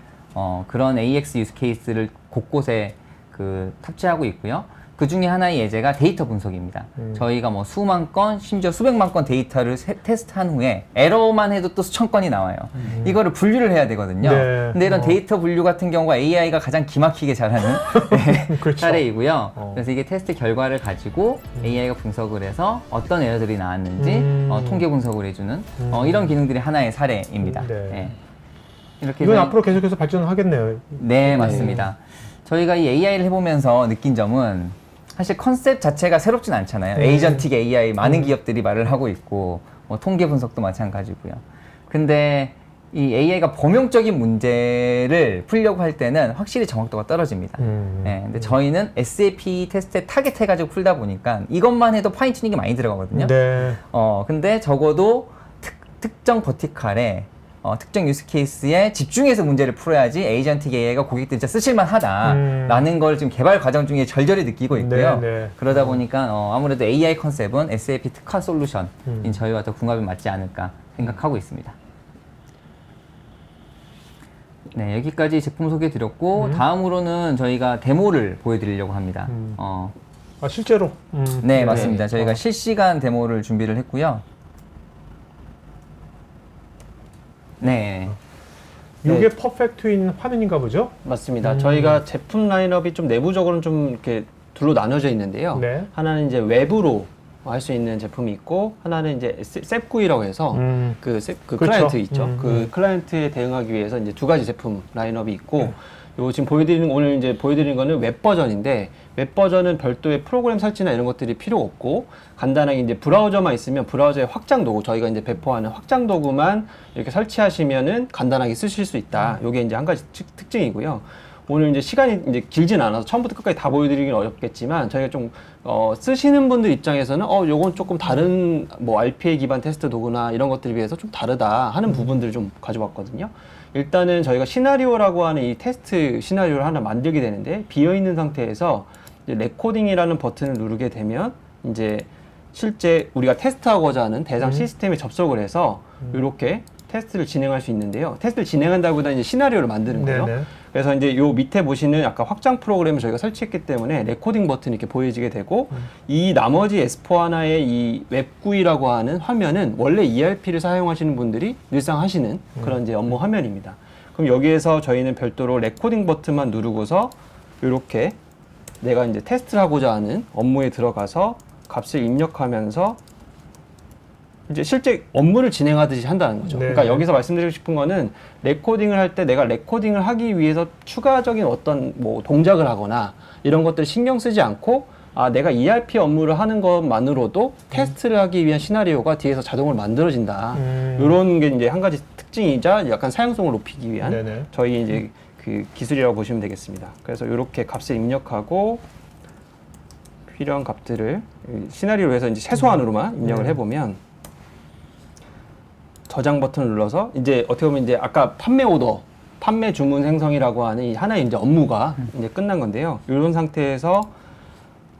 Speaker 2: 그런 AX 유스 케이스를 곳곳에 탑재하고 있고요. 그 중에 하나의 예제가 데이터 분석입니다. 저희가 뭐 수만 건, 심지어 수백만 건 데이터를 테스트한 후에 에러만 해도 또 수천 건이 나와요. 이거를 분류를 해야 되거든요.
Speaker 1: 네.
Speaker 2: 근데 이런 데이터 분류 같은 경우가 AI가 가장 기막히게 잘하는
Speaker 1: 그렇죠.
Speaker 2: 사례이고요. 그래서 이게 테스트 결과를 가지고 AI가 분석을 해서 어떤 에러들이 나왔는지 통계 분석을 해주는 이런 기능들이 하나의 사례입니다.
Speaker 1: 네.
Speaker 2: 예. 이렇게
Speaker 1: 이건
Speaker 2: 저희-
Speaker 1: 앞으로 계속해서 발전을 하겠네요.
Speaker 2: 네, 맞습니다. 저희가 이 AI를 해보면서 느낀 점은 사실 컨셉 자체가 새롭진 않잖아요. 에이전틱 AI 많은 기업들이 말을 하고 있고 뭐 통계 분석도 마찬가지고요. 근데 이 AI가 범용적인 문제를 풀려고 할 때는 확실히 정확도가 떨어집니다. 네, 근데 저희는 SAP 테스트에 타겟해가지고 풀다 보니까 이것만 해도 파인 튜닝이 많이 들어가거든요.
Speaker 1: 네.
Speaker 2: 근데 적어도 특정 버티칼에 특정 유스 케이스에 집중해서 문제를 풀어야지 에이전틱 AI가 고객들이 진짜 쓰실만 하다라는 걸 지금 개발 과정 중에 절절히 느끼고 있고요.
Speaker 1: 네, 네.
Speaker 2: 그러다 보니까 아무래도 AI 컨셉은 SAP 특화 솔루션인 저희와 더 궁합이 맞지 않을까 생각하고 있습니다. 네, 여기까지 제품 소개 드렸고 다음으로는 저희가 데모를 보여드리려고 합니다.
Speaker 1: 아, 실제로?
Speaker 2: 네, 맞습니다. 저희가 실시간 데모를 준비를 했고요. 네.
Speaker 1: 이게 퍼펙트인 화면인가 보죠?
Speaker 3: 맞습니다. 저희가 제품 라인업이 좀 내부적으로는 좀 이렇게 둘로 나눠져 있는데요.
Speaker 1: 네.
Speaker 3: 하나는 이제 외부로 할 수 있는 제품이 있고, 하나는 이제 셉9이라고 해서 그
Speaker 1: 그렇죠.
Speaker 3: 클라이언트 있죠. 그 클라이언트에 대응하기 위해서 이제 두 가지 제품 라인업이 있고, 요 지금 오늘 이제 보여드리는 거는 웹 버전인데, 웹 버전은 별도의 프로그램 설치나 이런 것들이 필요 없고, 간단하게 이제 브라우저만 있으면 브라우저의 확장 도구, 저희가 이제 배포하는 확장 도구만 이렇게 설치하시면은 간단하게 쓰실 수 있다. 요게 이제 한 가지 특징이고요. 오늘 이제 시간이 이제 길진 않아서 처음부터 끝까지 다 보여드리긴 어렵겠지만, 저희가 좀 쓰시는 분들 입장에서는 요건 조금 다른 뭐 RPA 기반 테스트 도구나 이런 것들에 비해서 좀 다르다 하는 부분들을 좀 가져왔거든요. 일단은 저희가 시나리오라고 하는 이 테스트 시나리오를 하나 만들게 되는데, 비어있는 상태에서 이제 레코딩이라는 버튼을 누르게 되면 이제 실제 우리가 테스트하고자 하는 대상 시스템에 접속을 해서 이렇게 테스트를 진행할 수 있는데요. 테스트를 진행한다기보다 이제 시나리오를 만드는 거예요.
Speaker 1: 네네.
Speaker 3: 그래서 이제 요 밑에 보시는 아까 확장 프로그램을 저희가 설치했기 때문에 레코딩 버튼이 이렇게 보여지게 되고, 이 나머지 S4하나의 이 웹9이라고 하는 화면은 원래 ERP를 사용하시는 분들이 늘상 하시는 그런 이제 업무 화면입니다. 그럼 여기에서 저희는 별도로 레코딩 버튼만 누르고서 이렇게 내가 이제 테스트를 하고자 하는 업무에 들어가서 값을 입력하면서 이제 실제 업무를 진행하듯이 한다는 거죠.
Speaker 1: 네.
Speaker 3: 그러니까 여기서 말씀드리고 싶은 거는, 레코딩을 할 때 내가 레코딩을 하기 위해서 추가적인 어떤 뭐 동작을 하거나 이런 것들 신경 쓰지 않고, 내가 ERP 업무를 하는 것만으로도 테스트를 하기 위한 시나리오가 뒤에서 자동으로 만들어진다. 이런 게 이제 한 가지 특징이자 약간 사용성을 높이기 위한
Speaker 1: 네네.
Speaker 3: 저희 이제 그 기술이라고 보시면 되겠습니다. 그래서 이렇게 값을 입력하고 필요한 값들을 시나리오로 해서 이제 최소한으로만 입력을 해보면, 저장 버튼을 눌러서 이제 어떻게 보면 이제 아까 판매 오더, 판매 주문 생성이라고 하는 이 하나의 이제 업무가 이제 끝난 건데요. 이런 상태에서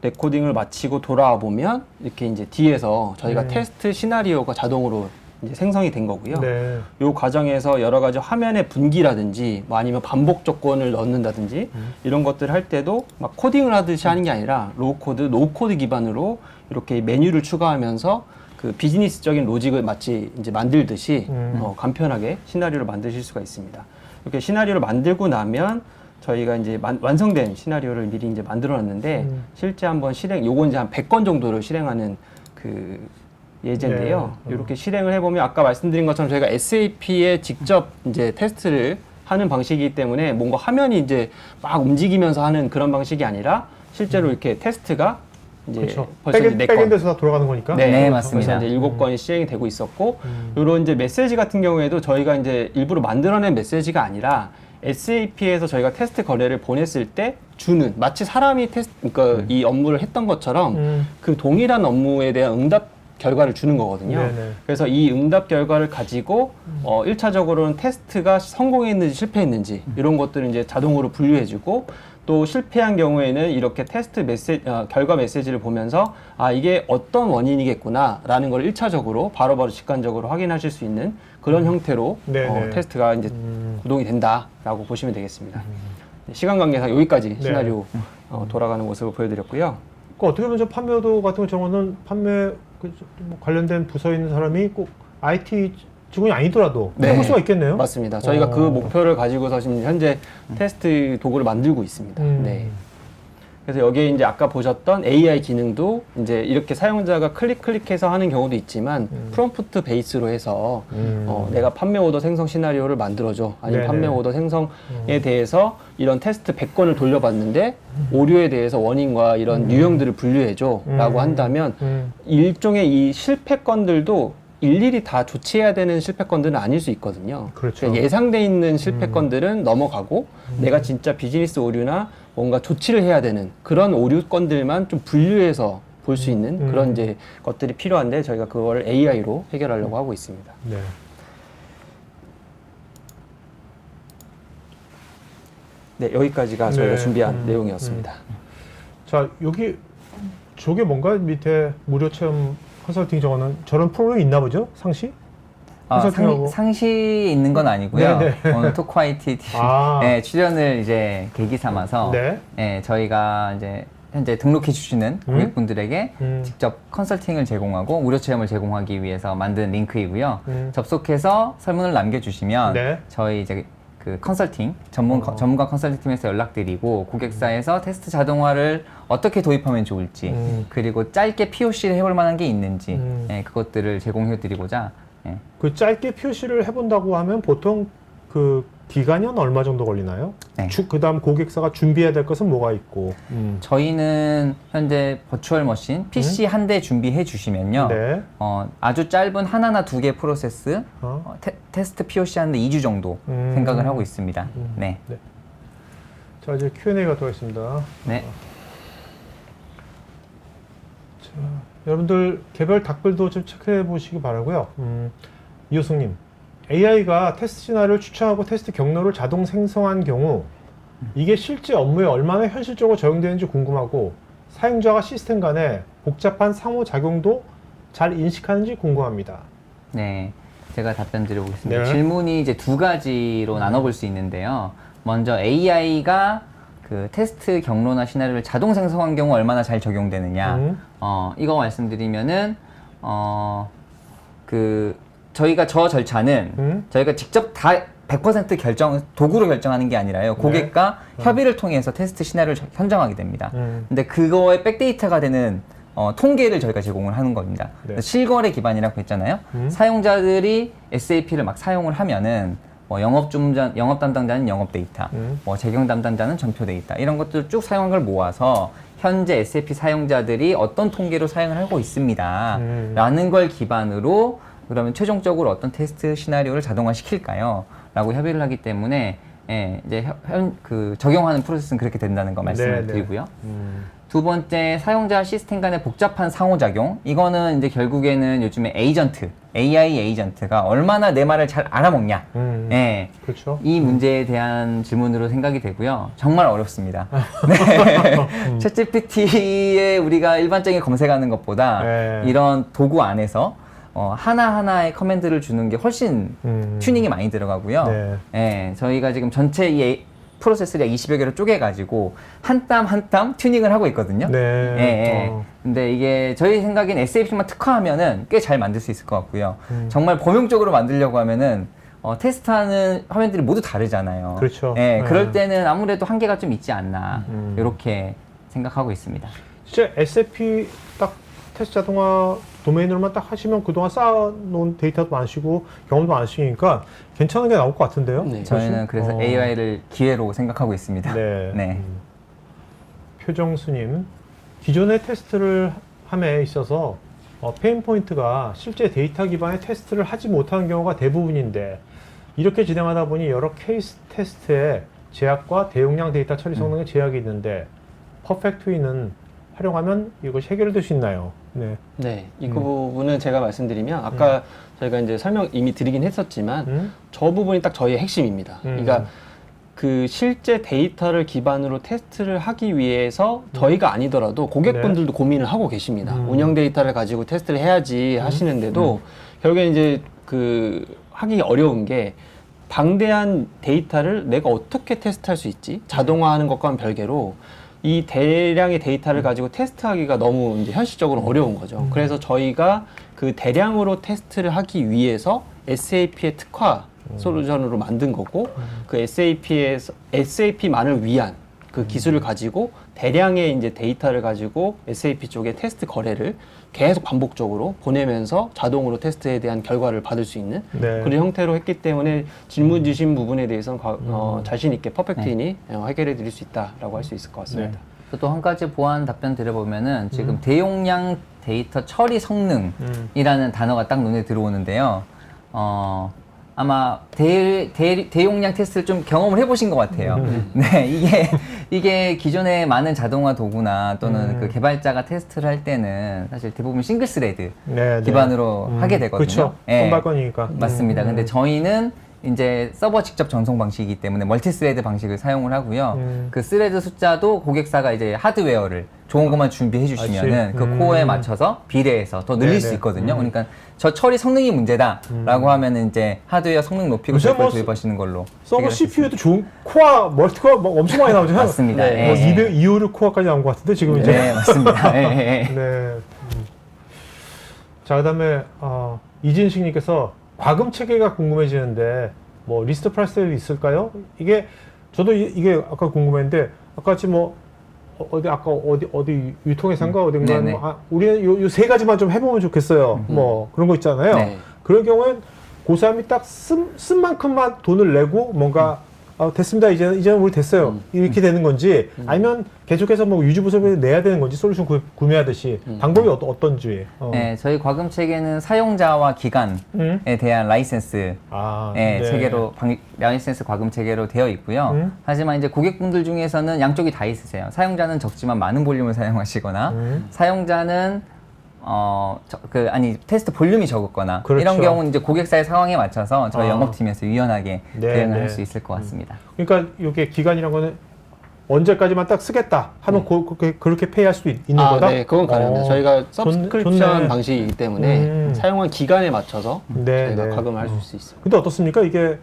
Speaker 3: 레코딩을 마치고 돌아와 보면 이렇게 이제 뒤에서 저희가 테스트 시나리오가 자동으로 이제 생성이 된 거고요.
Speaker 1: 네.
Speaker 3: 이 과정에서 여러 가지 화면의 분기라든지 뭐 아니면 반복 조건을 넣는다든지 이런 것들을 할 때도 막 코딩을 하듯이 하는 게 아니라 로우 코드, 노 코드 기반으로 이렇게 메뉴를 추가하면서 그 비즈니스적인 로직을 마치 이제 만들듯이 간편하게 시나리오를 만드실 수가 있습니다. 이렇게 시나리오를 만들고 나면 저희가 이제 완성된 시나리오를 미리 이제 만들어놨는데 실제 한번 요건 이제 한 100건 정도를 실행하는 그 예제인데요.
Speaker 1: 네.
Speaker 3: 이렇게 실행을 해보면 아까 말씀드린 것처럼 저희가 SAP에 직접 이제 테스트를 하는 방식이기 때문에 뭔가 화면이 이제 막 움직이면서 하는 그런 방식이 아니라 실제로 이렇게 테스트가 이제
Speaker 1: 그렇죠.
Speaker 3: 벌써 이제 4건.
Speaker 1: 백엔드에서 다 돌아가는 거니까.
Speaker 2: 네, 맞습니다.
Speaker 3: 벌써 이제 7건이 시행이 되고 있었고, 이런 이제 메시지 같은 경우에도 저희가 이제 일부러 만들어낸 메시지가 아니라 SAP에서 저희가 테스트 거래를 보냈을 때 주는 마치 사람이 그러니까 이 업무를 했던 것처럼 그 동일한 업무에 대한 응답 결과를 주는 거거든요.
Speaker 1: 네네.
Speaker 3: 그래서 이 응답 결과를 가지고 1차적으로는 테스트가 성공했는지 실패했는지 이런 것들을 이제 자동으로 분류해주고 또 실패한 경우에는 이렇게 테스트 결과 메시지를 보면서 아 이게 어떤 원인이겠구나라는 걸 1차적으로 바로바로 직관적으로 확인하실 수 있는 그런 형태로
Speaker 1: 네네.
Speaker 3: 테스트가 이제 구동이 된다라고 보시면 되겠습니다. 네, 시간 관계상 여기까지 시나리오 돌아가는 모습을 보여드렸고요.
Speaker 1: 그 어떻게 보면 저 판매도 같은 경우는 판매 뭐 관련된 부서에 있는 사람이 꼭 IT 직원이 아니더라도
Speaker 3: 네.
Speaker 1: 해볼 수가 있겠네요.
Speaker 3: 맞습니다. 저희가 그 목표를 가지고서 지금 현재 테스트 도구를 만들고 있습니다. 네. 그래서 여기에 이제 아까 보셨던 AI 기능도 이제 이렇게 사용자가 클릭해서 하는 경우도 있지만 프롬프트 베이스로 해서 내가 판매 오더 생성 시나리오를 만들어줘. 아니면
Speaker 1: 네네.
Speaker 3: 판매 오더 생성에 대해서 이런 테스트 100건을 돌려봤는데 오류에 대해서 원인과 이런 유형들을 분류해줘 라고 한다면 일종의 이 실패 건들도 일일이 다 조치해야 되는 실패 건들은 아닐 수 있거든요.
Speaker 1: 그렇죠.
Speaker 3: 그러니까 예상돼 있는 실패 건들은 넘어가고 내가 진짜 비즈니스 오류나 뭔가 조치를 해야 되는 그런 오류 건들만 좀 분류해서 볼 수 있는 그런 이제 것들이 필요한데 저희가 그걸 AI로 해결하려고 하고 있습니다.
Speaker 1: 네.
Speaker 3: 네, 여기까지가 저희가
Speaker 1: 네.
Speaker 3: 준비한 내용이었습니다.
Speaker 1: 자, 여기 저게 뭔가 밑에 무료 체험 컨설팅 저거는 저런 프로그램이 있나 보죠? 상시? 컨설팅하고.
Speaker 2: 상시 있는 건 아니고요.
Speaker 1: 네, 네.
Speaker 2: 오늘 토크IT TV
Speaker 1: 아.
Speaker 2: 출연을 이제 계기 삼아서
Speaker 1: 네.
Speaker 2: 저희가 이제 현재 등록해 주시는 고객분들에게 직접 컨설팅을 제공하고 무료 체험을 제공하기 위해서 만든 링크이고요. 접속해서 설문을 남겨주시면
Speaker 1: 네.
Speaker 2: 저희 이제 그 컨설팅 전문가 컨설팅 팀에서 연락드리고 고객사에서 테스트 자동화를 어떻게 도입하면 좋을지 그리고 짧게 POC를 해볼 만한 게 있는지 그것들을 제공해드리고자
Speaker 1: 그 짧게 POC를 해본다고 하면 보통 그 기간이 한 얼마 정도 걸리나요?
Speaker 2: 네.
Speaker 1: 그다음 고객사가 준비해야 될 것은 뭐가 있고?
Speaker 2: 저희는 현재 버추얼 머신 PC 한 대 준비해 주시면요.
Speaker 1: 네.
Speaker 2: 아주 짧은 하나나 2개 프로세스 테스트 POC 하는데 2주 정도 생각을 하고 있습니다. 네.
Speaker 1: 네. 자, 이제 Q&A가 들어있습니다.
Speaker 2: 네.
Speaker 1: 자, 여러분들 개별 댓글도 좀 체크해 보시기 바라고요. 이호승님, AI가 테스트 시나리오를 추천하고 테스트 경로를 자동 생성한 경우 이게 실제 업무에 얼마나 현실적으로 적용되는지 궁금하고 사용자와 시스템 간의 복잡한 상호작용도 잘 인식하는지 궁금합니다.
Speaker 2: 네. 제가 답변 드려보겠습니다.
Speaker 1: 네.
Speaker 2: 질문이 이제 두 가지로 나눠볼 수 있는데요. 먼저 AI가 그 테스트 경로나 시나리오를 자동 생성한 경우 얼마나 잘 적용되느냐. 이거 말씀드리면은 저희가 저 절차는 저희가 직접 다 100% 도구로 결정하는 게 아니라요. 고객과 협의를 통해서 테스트 시나리오를 선정하게 됩니다. 근데 그거의 백데이터가 되는 통계를 저희가 제공을 하는 겁니다.
Speaker 1: 네.
Speaker 2: 실거래 기반이라고 했잖아요. 사용자들이 SAP를 막 사용을 하면은 영업 담당자는 영업 데이터, 재경 담당자는 전표 데이터 이런 것들 쭉 사용한 걸 모아서 현재 SAP 사용자들이 어떤 통계로 사용을 하고 있습니다. 라는 걸 기반으로 그러면 최종적으로 어떤 테스트 시나리오를 자동화시킬까요? 라고 협의를 하기 때문에 이제 적용하는 프로세스는 그렇게 된다는 거 말씀을 드리고요. 두 번째, 사용자 시스템 간의 복잡한 상호작용. 이거는 이제 결국에는 요즘에 AI 에이전트가 얼마나 내 말을 잘 알아먹냐.
Speaker 1: 그렇죠.
Speaker 2: 이 문제에 대한 질문으로 생각이 되고요. 정말 어렵습니다. 네. 챗GPT에 우리가 일반적인 검색하는 것보다 이런 도구 안에서 하나하나의 커맨드를 주는 게 훨씬 튜닝이 많이 들어가고요. 저희가 지금 전체 이 프로세스를 20여 개로 쪼개가지고 한 땀 한 땀 튜닝을 하고 있거든요. 근데 이게 저희 생각엔 SAP만 특화하면은 꽤 잘 만들 수 있을 것 같고요. 정말 범용적으로 만들려고 하면은 테스트하는 화면들이 모두 다르잖아요.
Speaker 1: 그렇죠.
Speaker 2: 네,
Speaker 1: 네.
Speaker 2: 그럴 때는 아무래도 한계가 좀 있지 않나 이렇게 생각하고 있습니다.
Speaker 1: 진짜 SAP 딱 테스트 자동화 도메인으로만 딱 하시면 그동안 쌓아놓은 데이터도 많으시고 경험도 많으시니까 괜찮은 게 나올 것 같은데요.
Speaker 3: 네.
Speaker 2: 저희는 그래서 AI를 기회로 생각하고 있습니다.
Speaker 1: 네.
Speaker 2: 네.
Speaker 1: 표정수님, 기존의 테스트를 함에 있어서 페인 포인트가 실제 데이터 기반의 테스트를 하지 못하는 경우가 대부분인데 이렇게 진행하다 보니 여러 케이스 테스트의 제약과 대용량 데이터 처리 성능의 제약이 있는데 퍼펙트위는 활용하면 이것이 해결될 수 있나요? 네.
Speaker 3: 네, 이 부분은 제가 말씀드리면 아까 저희가 이제 설명 이미 드리긴 했었지만 저 부분이 딱 저희의 핵심입니다. 그러니까 그 실제 데이터를 기반으로 테스트를 하기 위해서 저희가 아니더라도 고객분들도 고민을 하고 계십니다. 운영 데이터를 가지고 테스트를 해야지 하시는데도 결국에 이제 그 하기 어려운 게 방대한 데이터를 내가 어떻게 테스트할 수 있지? 자동화하는 것과는 별개로 이 대량의 데이터를 가지고 테스트하기가 너무 이제 현실적으로 어려운 거죠. 그래서 저희가 그 대량으로 테스트를 하기 위해서 SAP의 특화 솔루션으로 만든 거고 그 SAP만을 위한 그 기술을 가지고 대량의 이제 데이터를 가지고 SAP 쪽에 테스트 거래를 계속 반복적으로 보내면서 자동으로 테스트에 대한 결과를 받을 수 있는
Speaker 1: 네.
Speaker 3: 그런 형태로 했기 때문에 질문 주신 부분에 대해서는 자신 있게 퍼펙트인이 해결해 드릴 수 있다라고 할 수 있을 것 같습니다.
Speaker 2: 또 한 가지 보완 답변 드려보면은 지금 대용량 데이터 처리 성능이라는 단어가 딱 눈에 들어오는데요. 아마 대용량 테스트를 좀 경험을 해보신 것 같아요. 네, 이게 기존의 많은 자동화 도구나 또는 그 개발자가 테스트를 할 때는 사실 대부분 싱글 스레드
Speaker 1: 네,
Speaker 2: 기반으로 하게 되거든요.
Speaker 1: 그렇죠.
Speaker 2: 예,
Speaker 1: 선발권이니까.
Speaker 2: 맞습니다. 근데 저희는 이제 서버 직접 전송 방식이기 때문에 멀티 스레드 방식을 사용을 하고요. 그 스레드 숫자도 고객사가 이제 하드웨어를 좋은 것만 준비해 주시면은 그 코어에 맞춰서 비례해서 더 늘릴
Speaker 1: 네네.
Speaker 2: 수 있거든요. 그러니까 저 처리 성능이 문제다라고 하면은 이제 하드웨어 성능 높이고
Speaker 1: 요새
Speaker 2: 저걸
Speaker 1: 뭐
Speaker 2: 도입하시는 걸로
Speaker 1: 서버
Speaker 2: 해결할 수
Speaker 1: CPU에도 좋은 코어, 멀티코어 막 엄청 많이 나오죠.
Speaker 2: 맞습니다.
Speaker 1: 뭐
Speaker 2: 예.
Speaker 1: 200, 256 코어까지 나온 것 같은데 지금 이제.
Speaker 2: 네, 맞습니다. 예, 예.
Speaker 1: 네. 자, 그다음에 이진식님께서 과금 체계가 궁금해지는데 뭐 리스트 프라이스도 있을까요? 이게 저도 이게 아까 궁금했는데 아까 같이 뭐 어디 유통회사인가 어딘가
Speaker 2: 네네.
Speaker 1: 뭐, 우리는 요 세 가지만 좀 해보면 좋겠어요. 뭐 그런 거 있잖아요.
Speaker 2: 네.
Speaker 1: 그런 경우엔 그 사람이 딱 쓴 만큼만 돈을 내고 뭔가 됐습니다. 이제는 우리 됐어요. 이렇게 되는 건지 아니면 계속해서 뭐 유지 보수비를 내야 되는 건지 솔루션 구매하듯이 방법이 어떤지.
Speaker 2: 네, 저희 과금 체계는 사용자와 기간에 대한 라이센스
Speaker 1: 네.
Speaker 2: 체계로 라이센스 과금 체계로 되어 있고요. 하지만 이제 고객분들 중에서는 양쪽이 다 있으세요. 사용자는 적지만 많은 볼륨을 사용하시거나 사용자는 테스트 볼륨이 적었거나
Speaker 1: 그렇죠.
Speaker 2: 이런 경우는 이제 고객사의 상황에 맞춰서 저희
Speaker 1: 아.
Speaker 2: 영업팀에서 유연하게
Speaker 1: 네,
Speaker 2: 대응을
Speaker 1: 네.
Speaker 2: 할 수 있을 것 같습니다.
Speaker 1: 그러니까 이게 기간이란 거는 언제까지만 딱 쓰겠다 하면 그렇게 페이할 수도 있는 거다?
Speaker 3: 네, 그건 가능합니다. 저희가 서브스크립션
Speaker 1: 좋네.
Speaker 3: 방식이기 때문에 사용한 기간에 맞춰서
Speaker 1: 네,
Speaker 3: 저희가
Speaker 1: 네.
Speaker 3: 과금을 할 수 있어요.
Speaker 1: 근데 어떻습니까? 이게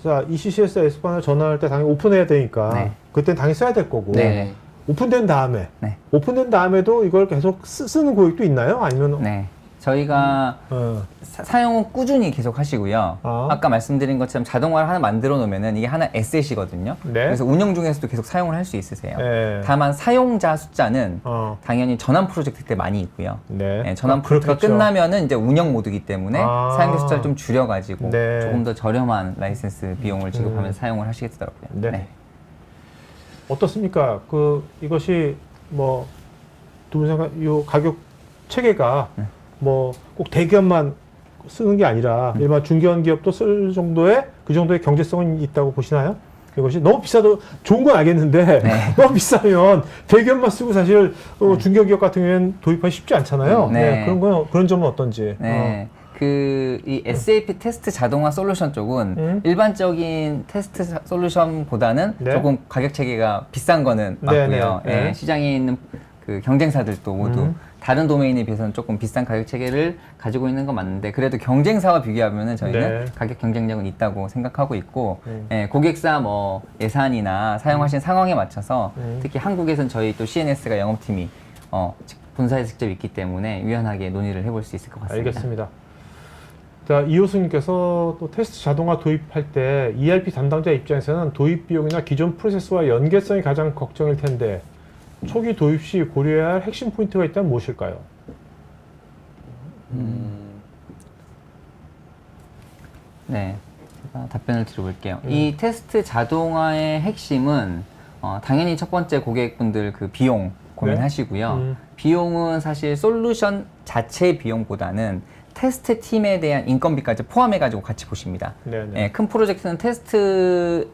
Speaker 1: 자, ECCS S판을 전환할 때 당연히 오픈해야 되니까
Speaker 2: 네.
Speaker 1: 그때는 당연히 써야 될 거고
Speaker 3: 네.
Speaker 1: 오픈된 다음에
Speaker 2: 네.
Speaker 1: 오픈된 다음에도 이걸 계속 쓰는 고객도 있나요? 아니면
Speaker 2: 네. 저희가 사용은 꾸준히 계속 하시고요. 아까 말씀드린 것처럼 자동화를 하나 만들어 놓으면은 이게 하나 에셋이거든요.
Speaker 1: 네.
Speaker 2: 그래서 운영 중에서도 계속 사용을 할 수 있으세요.
Speaker 1: 네.
Speaker 2: 다만 사용자 숫자는 당연히 전환 프로젝트 때 많이 있고요.
Speaker 1: 네.
Speaker 2: 네, 전환 프로젝트가
Speaker 1: 그렇겠죠.
Speaker 2: 끝나면은 이제 운영 모드이기 때문에 사용자 숫자를 좀 줄여가지고
Speaker 1: 네.
Speaker 2: 조금 더 저렴한 라이센스 비용을 지급하면서 사용을 하시겠더라고요.
Speaker 1: 네. 어떻습니까? 이것이 뭐 두 분 생각 요 가격 체계가 뭐 꼭 대기업만 쓰는 게 아니라 일반 중견 기업도 쓸 정도의 그 정도의 경제성이 있다고 보시나요? 이것이 너무 비싸도 좋은 건 알겠는데 너무 비싸면 대기업만 쓰고 사실 중견 기업 같은 경우에는 도입하기 쉽지 않잖아요.
Speaker 2: 네.
Speaker 1: 그런 점은 어떤지.
Speaker 2: 네. 이 SAP 테스트 자동화 솔루션 쪽은 일반적인 테스트 솔루션보다는
Speaker 1: 네.
Speaker 2: 조금 가격 체계가 비싼 거는 맞고요.
Speaker 1: 네.
Speaker 2: 예, 시장에 있는 그 경쟁사들도 모두 다른 도메인에 비해서는 조금 비싼 가격 체계를 가지고 있는 건 맞는데 그래도 경쟁사와 비교하면은 저희는 가격 경쟁력은 있다고 생각하고 있고 예, 고객사 뭐 예산이나 사용하신 상황에 맞춰서 특히 한국에선 저희 또 CNS가 영업팀이 본사에 직접 있기 때문에 유연하게 논의를 해볼 수 있을 것 같습니다.
Speaker 1: 알겠습니다. 자, 이호승님께서 또 테스트 자동화 도입할 때 ERP 담당자 입장에서는 도입 비용이나 기존 프로세스와 연계성이 가장 걱정일 텐데 초기 도입 시 고려해야 할 핵심 포인트가 있다면 무엇일까요?
Speaker 2: 네, 제가 답변을 드려볼게요. 이 테스트 자동화의 핵심은 당연히 첫 번째 고객분들 그 비용 고민하시고요. 비용은 사실 솔루션 자체 비용보다는 테스트 팀에 대한 인건비까지 포함해가지고 같이 보십니다.
Speaker 1: 네네.
Speaker 2: 예, 큰 프로젝트는 테스트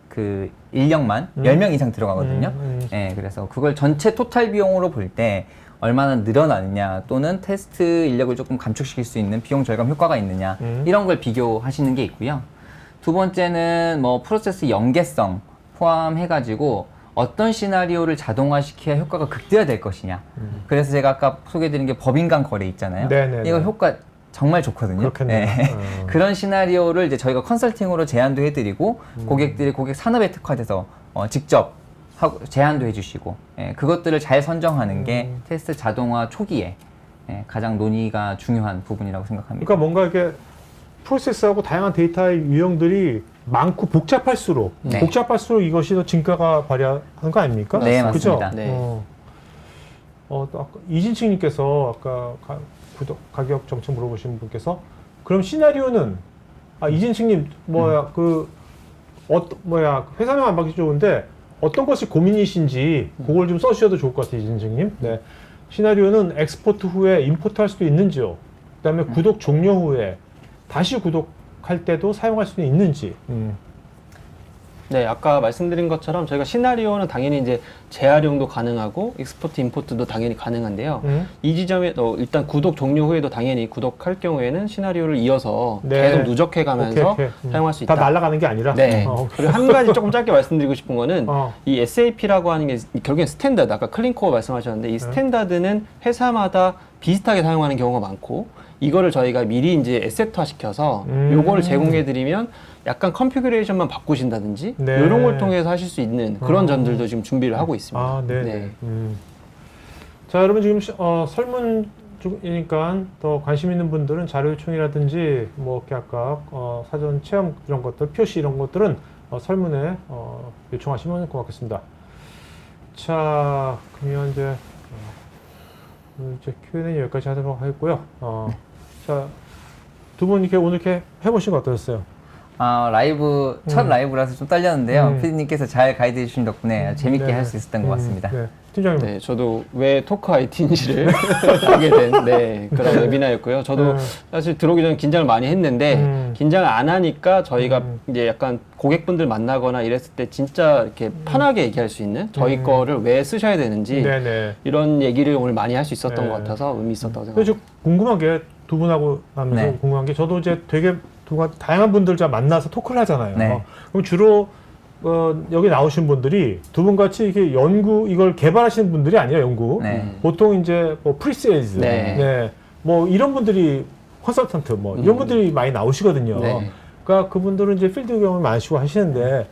Speaker 2: 그 인력만 10명 이상 들어가거든요. 예, 그래서 그걸 전체 토탈 비용으로 볼 때 얼마나 늘어나느냐 또는 테스트 인력을 조금 감축시킬 수 있는 비용 절감 효과가 있느냐 이런 걸 비교하시는 게 있고요. 두 번째는 뭐 프로세스 연계성 포함해가지고 어떤 시나리오를 자동화시켜야 효과가 극대화될 것이냐. 그래서 제가 아까 소개해드린 게 법인 간 거래 있잖아요.
Speaker 1: 네네네.
Speaker 2: 이거 효과 정말 좋거든요.
Speaker 1: 그렇겠네요.
Speaker 2: 그런 시나리오를 이제 저희가 컨설팅으로 제안도 해드리고 고객들이 고객 산업에 특화돼서 직접 제안도 해주시고 그것들을 잘 선정하는 게 테스트 자동화 초기에 가장 논의가 중요한 부분이라고 생각합니다.
Speaker 1: 그러니까 뭔가 이렇게 프로세스하고 다양한 데이터의 유형들이 많고 복잡할수록
Speaker 2: 네.
Speaker 1: 이것이 더 진가가 발휘하는 거 아닙니까?
Speaker 2: 네,
Speaker 1: 그죠?
Speaker 2: 맞습니다.
Speaker 3: 네.
Speaker 1: 또 아까 이진칭님께서 아까 가격 정책 물어보신 분께서 그럼 시나리오는 이진칭님 회사명 안 받기 좋은데 어떤 것이 고민이신지 그걸 좀 써주셔도 좋을 것 같아요, 이진칭님. 네. 시나리오는 엑스포트 후에 임포트 할 수도 있는지요. 그다음에 구독 종료 후에 다시 구독할 때도 사용할 수는 있는지.
Speaker 3: 네, 아까 말씀드린 것처럼 저희가 시나리오는 당연히 이제 재활용도 가능하고 익스포트, 임포트도 당연히 가능한데요. 이 지점에 일단 구독 종료 후에도 당연히 구독할 경우에는 시나리오를 이어서
Speaker 1: 네.
Speaker 3: 계속 누적해가면서
Speaker 1: 오케이.
Speaker 3: 사용할 수
Speaker 1: 다
Speaker 3: 있다.
Speaker 1: 날아가는 게 아니라.
Speaker 3: 네. 그리고 한 가지 조금 짧게 말씀드리고 싶은 거는 이 SAP라고 하는 게 결국엔 스탠다드, 아까 클린코어 말씀하셨는데 이 스탠다드는 회사마다 비슷하게 사용하는 경우가 많고 이거를 저희가 미리 이제 에셋화 시켜서 요거를 제공해 드리면 약간 컨피그레이션만 바꾸신다든지
Speaker 1: 네.
Speaker 3: 이런 걸 통해서 하실 수 있는 그런 점들도 지금 준비를 하고 있습니다.
Speaker 1: 네. 자, 여러분 지금 설문 중이니까 더 관심 있는 분들은 자료 요청이라든지 뭐 이렇게 아까 사전 체험 이런 것들, 표시 이런 것들은 설문에 요청하시면 고맙겠습니다. 자, 그러면 이제 Q&A 여기까지 하도록 하겠고요. 자, 두 분 이렇게 오늘 이렇게 해보신 거 어떠셨어요?
Speaker 2: 라이브 첫 라이브라서 좀 떨렸는데요. 피디님께서 잘 가이드 해주신 덕분에 재밌게
Speaker 1: 네.
Speaker 2: 할 수 있었던 것 같습니다.
Speaker 1: 네. 팀장님.
Speaker 3: 네, 저도 왜 토크 IT인지를 알게 된 그런 웨비나였고요. 저도 사실 들어오기 전에 긴장을 많이 했는데 긴장을 안 하니까 저희가 이제 약간 고객분들 만나거나 이랬을 때 진짜 이렇게 편하게 얘기할 수 있는 저희 거를 왜 쓰셔야 되는지
Speaker 1: 네네.
Speaker 3: 이런 얘기를 오늘 많이 할 수 있었던
Speaker 1: 네.
Speaker 3: 것 같아서 의미 있었다고
Speaker 1: 그래서
Speaker 3: 생각합니다.
Speaker 1: 궁금한 게 두 분하고 하면서
Speaker 2: 네.
Speaker 1: 궁금한 게 저도 이제 되게 다양한 분들 잘 만나서 토크를 하잖아요.
Speaker 2: 네.
Speaker 1: 그럼 주로 여기 나오신 분들이 두 분 같이 이렇게 이걸 개발하시는 분들이 아니에요, 연구.
Speaker 2: 네.
Speaker 1: 보통 이제 뭐 프리세일즈,
Speaker 3: 네.
Speaker 1: 뭐 이런 분들이 컨설턴트 뭐 이런 분들이 많이 나오시거든요.
Speaker 3: 네.
Speaker 1: 그러니까 그분들은 이제 필드 경험을 많으시고 하시는데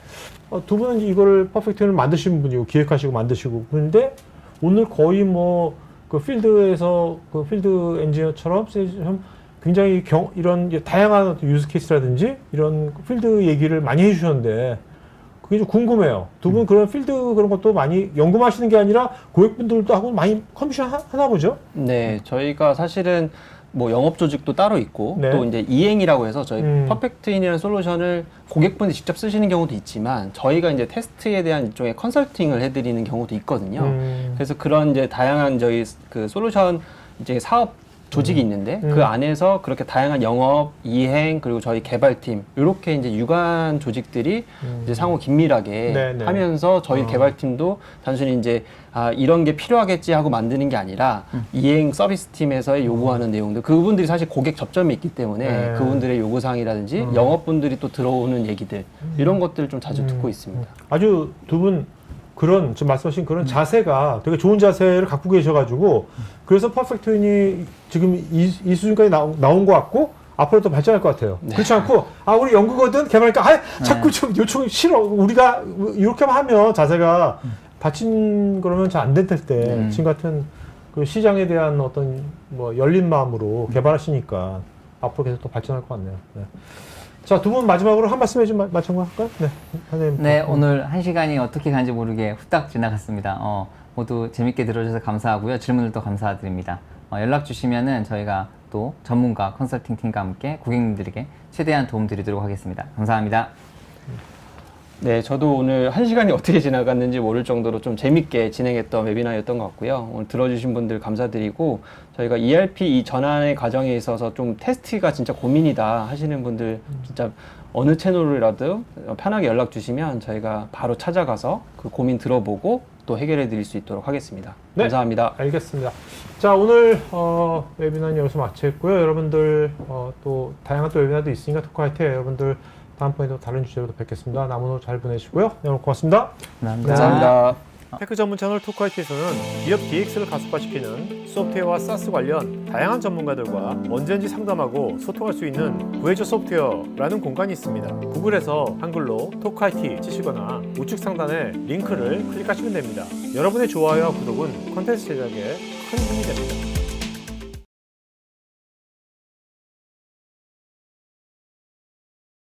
Speaker 1: 두 분은 이거를 퍼펙트를 만드신 분이고 기획하시고 만드시고 그런데 오늘 거의 뭐 그 필드에서 그 필드 엔지니어처럼 굉장히 이런 다양한 유즈 케이스라든지 이런 필드 얘기를 많이 해주셨는데 그게 좀 궁금해요. 두 분 그런 필드 그런 것도 많이 연구하시는 게 아니라 고객분들도 하고 많이 커미션 하나 보죠?
Speaker 3: 네, 저희가 사실은 뭐 영업 조직도 따로 있고
Speaker 1: 네.
Speaker 3: 또 이제 이행이라고 해서 저희 퍼펙트인이라는 솔루션을 고객분이 직접 쓰시는 경우도 있지만 저희가 이제 테스트에 대한 일종의 컨설팅을 해드리는 경우도 있거든요. 그래서 그런 이제 다양한 저희 그 솔루션 이제 사업 조직이 있는데 그 안에서 그렇게 다양한 영업, 이행 그리고 저희 개발팀 이렇게 이제 유관 조직들이 이제 상호 긴밀하게
Speaker 1: 네네.
Speaker 3: 하면서 저희 개발팀도 단순히 이제 이런 게 필요하겠지 하고 만드는 게 아니라 이행 서비스 팀에서의 요구하는 내용들 그분들이 사실 고객 접점이 있기 때문에
Speaker 1: 네.
Speaker 3: 그분들의 요구사항이라든지 영업분들이 또 들어오는 얘기들 이런 것들을 좀 자주 듣고 있습니다.
Speaker 1: 아주 두 분 그런 지금 말씀하신 그런 자세가 되게 좋은 자세를 갖고 계셔가지고 그래서 퍼펙트인이 지금 이 수준까지 나온 것 같고 앞으로 더 발전할 것 같아요. 그렇지 않고 우리 연구거든 개발니까 자꾸 좀 요청 싫어 우리가 이렇게만 하면 자세가 받친 그러면 잘 안 될 때 지금 같은 그 시장에 대한 어떤 뭐 열린 마음으로 개발하시니까 앞으로 계속 또 발전할 것 같네요. 네. 자, 두 분 마지막으로 한 말씀 해주면 마찬가지 할까요? 네, 선생님.
Speaker 2: 네, 오늘 한 시간이 어떻게 간지 모르게 후딱 지나갔습니다. 모두 재밌게 들어주셔서 감사하고요. 질문들도 감사드립니다. 연락 주시면은 저희가 또 전문가 컨설팅 팀과 함께 고객님들에게 최대한 도움 드리도록 하겠습니다. 감사합니다.
Speaker 3: 네, 저도 오늘 한 시간이 어떻게 지나갔는지 모를 정도로 좀 재밌게 진행했던 웨비나였던 것 같고요. 오늘 들어주신 분들 감사드리고 저희가 ERP 이 전환의 과정에 있어서 좀 테스트가 진짜 고민이다 하시는 분들 진짜 어느 채널이라도 편하게 연락 주시면 저희가 바로 찾아가서 그 고민 들어보고 또 해결해 드릴 수 있도록 하겠습니다.
Speaker 1: 네.
Speaker 3: 감사합니다.
Speaker 1: 알겠습니다. 자, 오늘 웨비나는 여기서 마치겠고요. 여러분들 또 다양한 또 웨비나도 있으니까 토크하이트에 여러분들 다음번에도 다른 주제로 뵙겠습니다. 남은 하루 잘 보내시고요. 네, 오늘 고맙습니다.
Speaker 3: 감사합니다.
Speaker 1: 테크 전문 채널 토크하이트에서는 기업 DX를 가속화시키는 소프트웨어와 사스 관련 다양한 전문가들과 언제든지 상담하고 소통할 수 있는 구해줘 소프트웨어라는 공간이 있습니다. 구글에서 한글로 토크하이트 치시거나 우측 상단에 링크를 클릭하시면 됩니다. 여러분의 좋아요와 구독은 콘텐츠 제작에 큰 힘이 됩니다.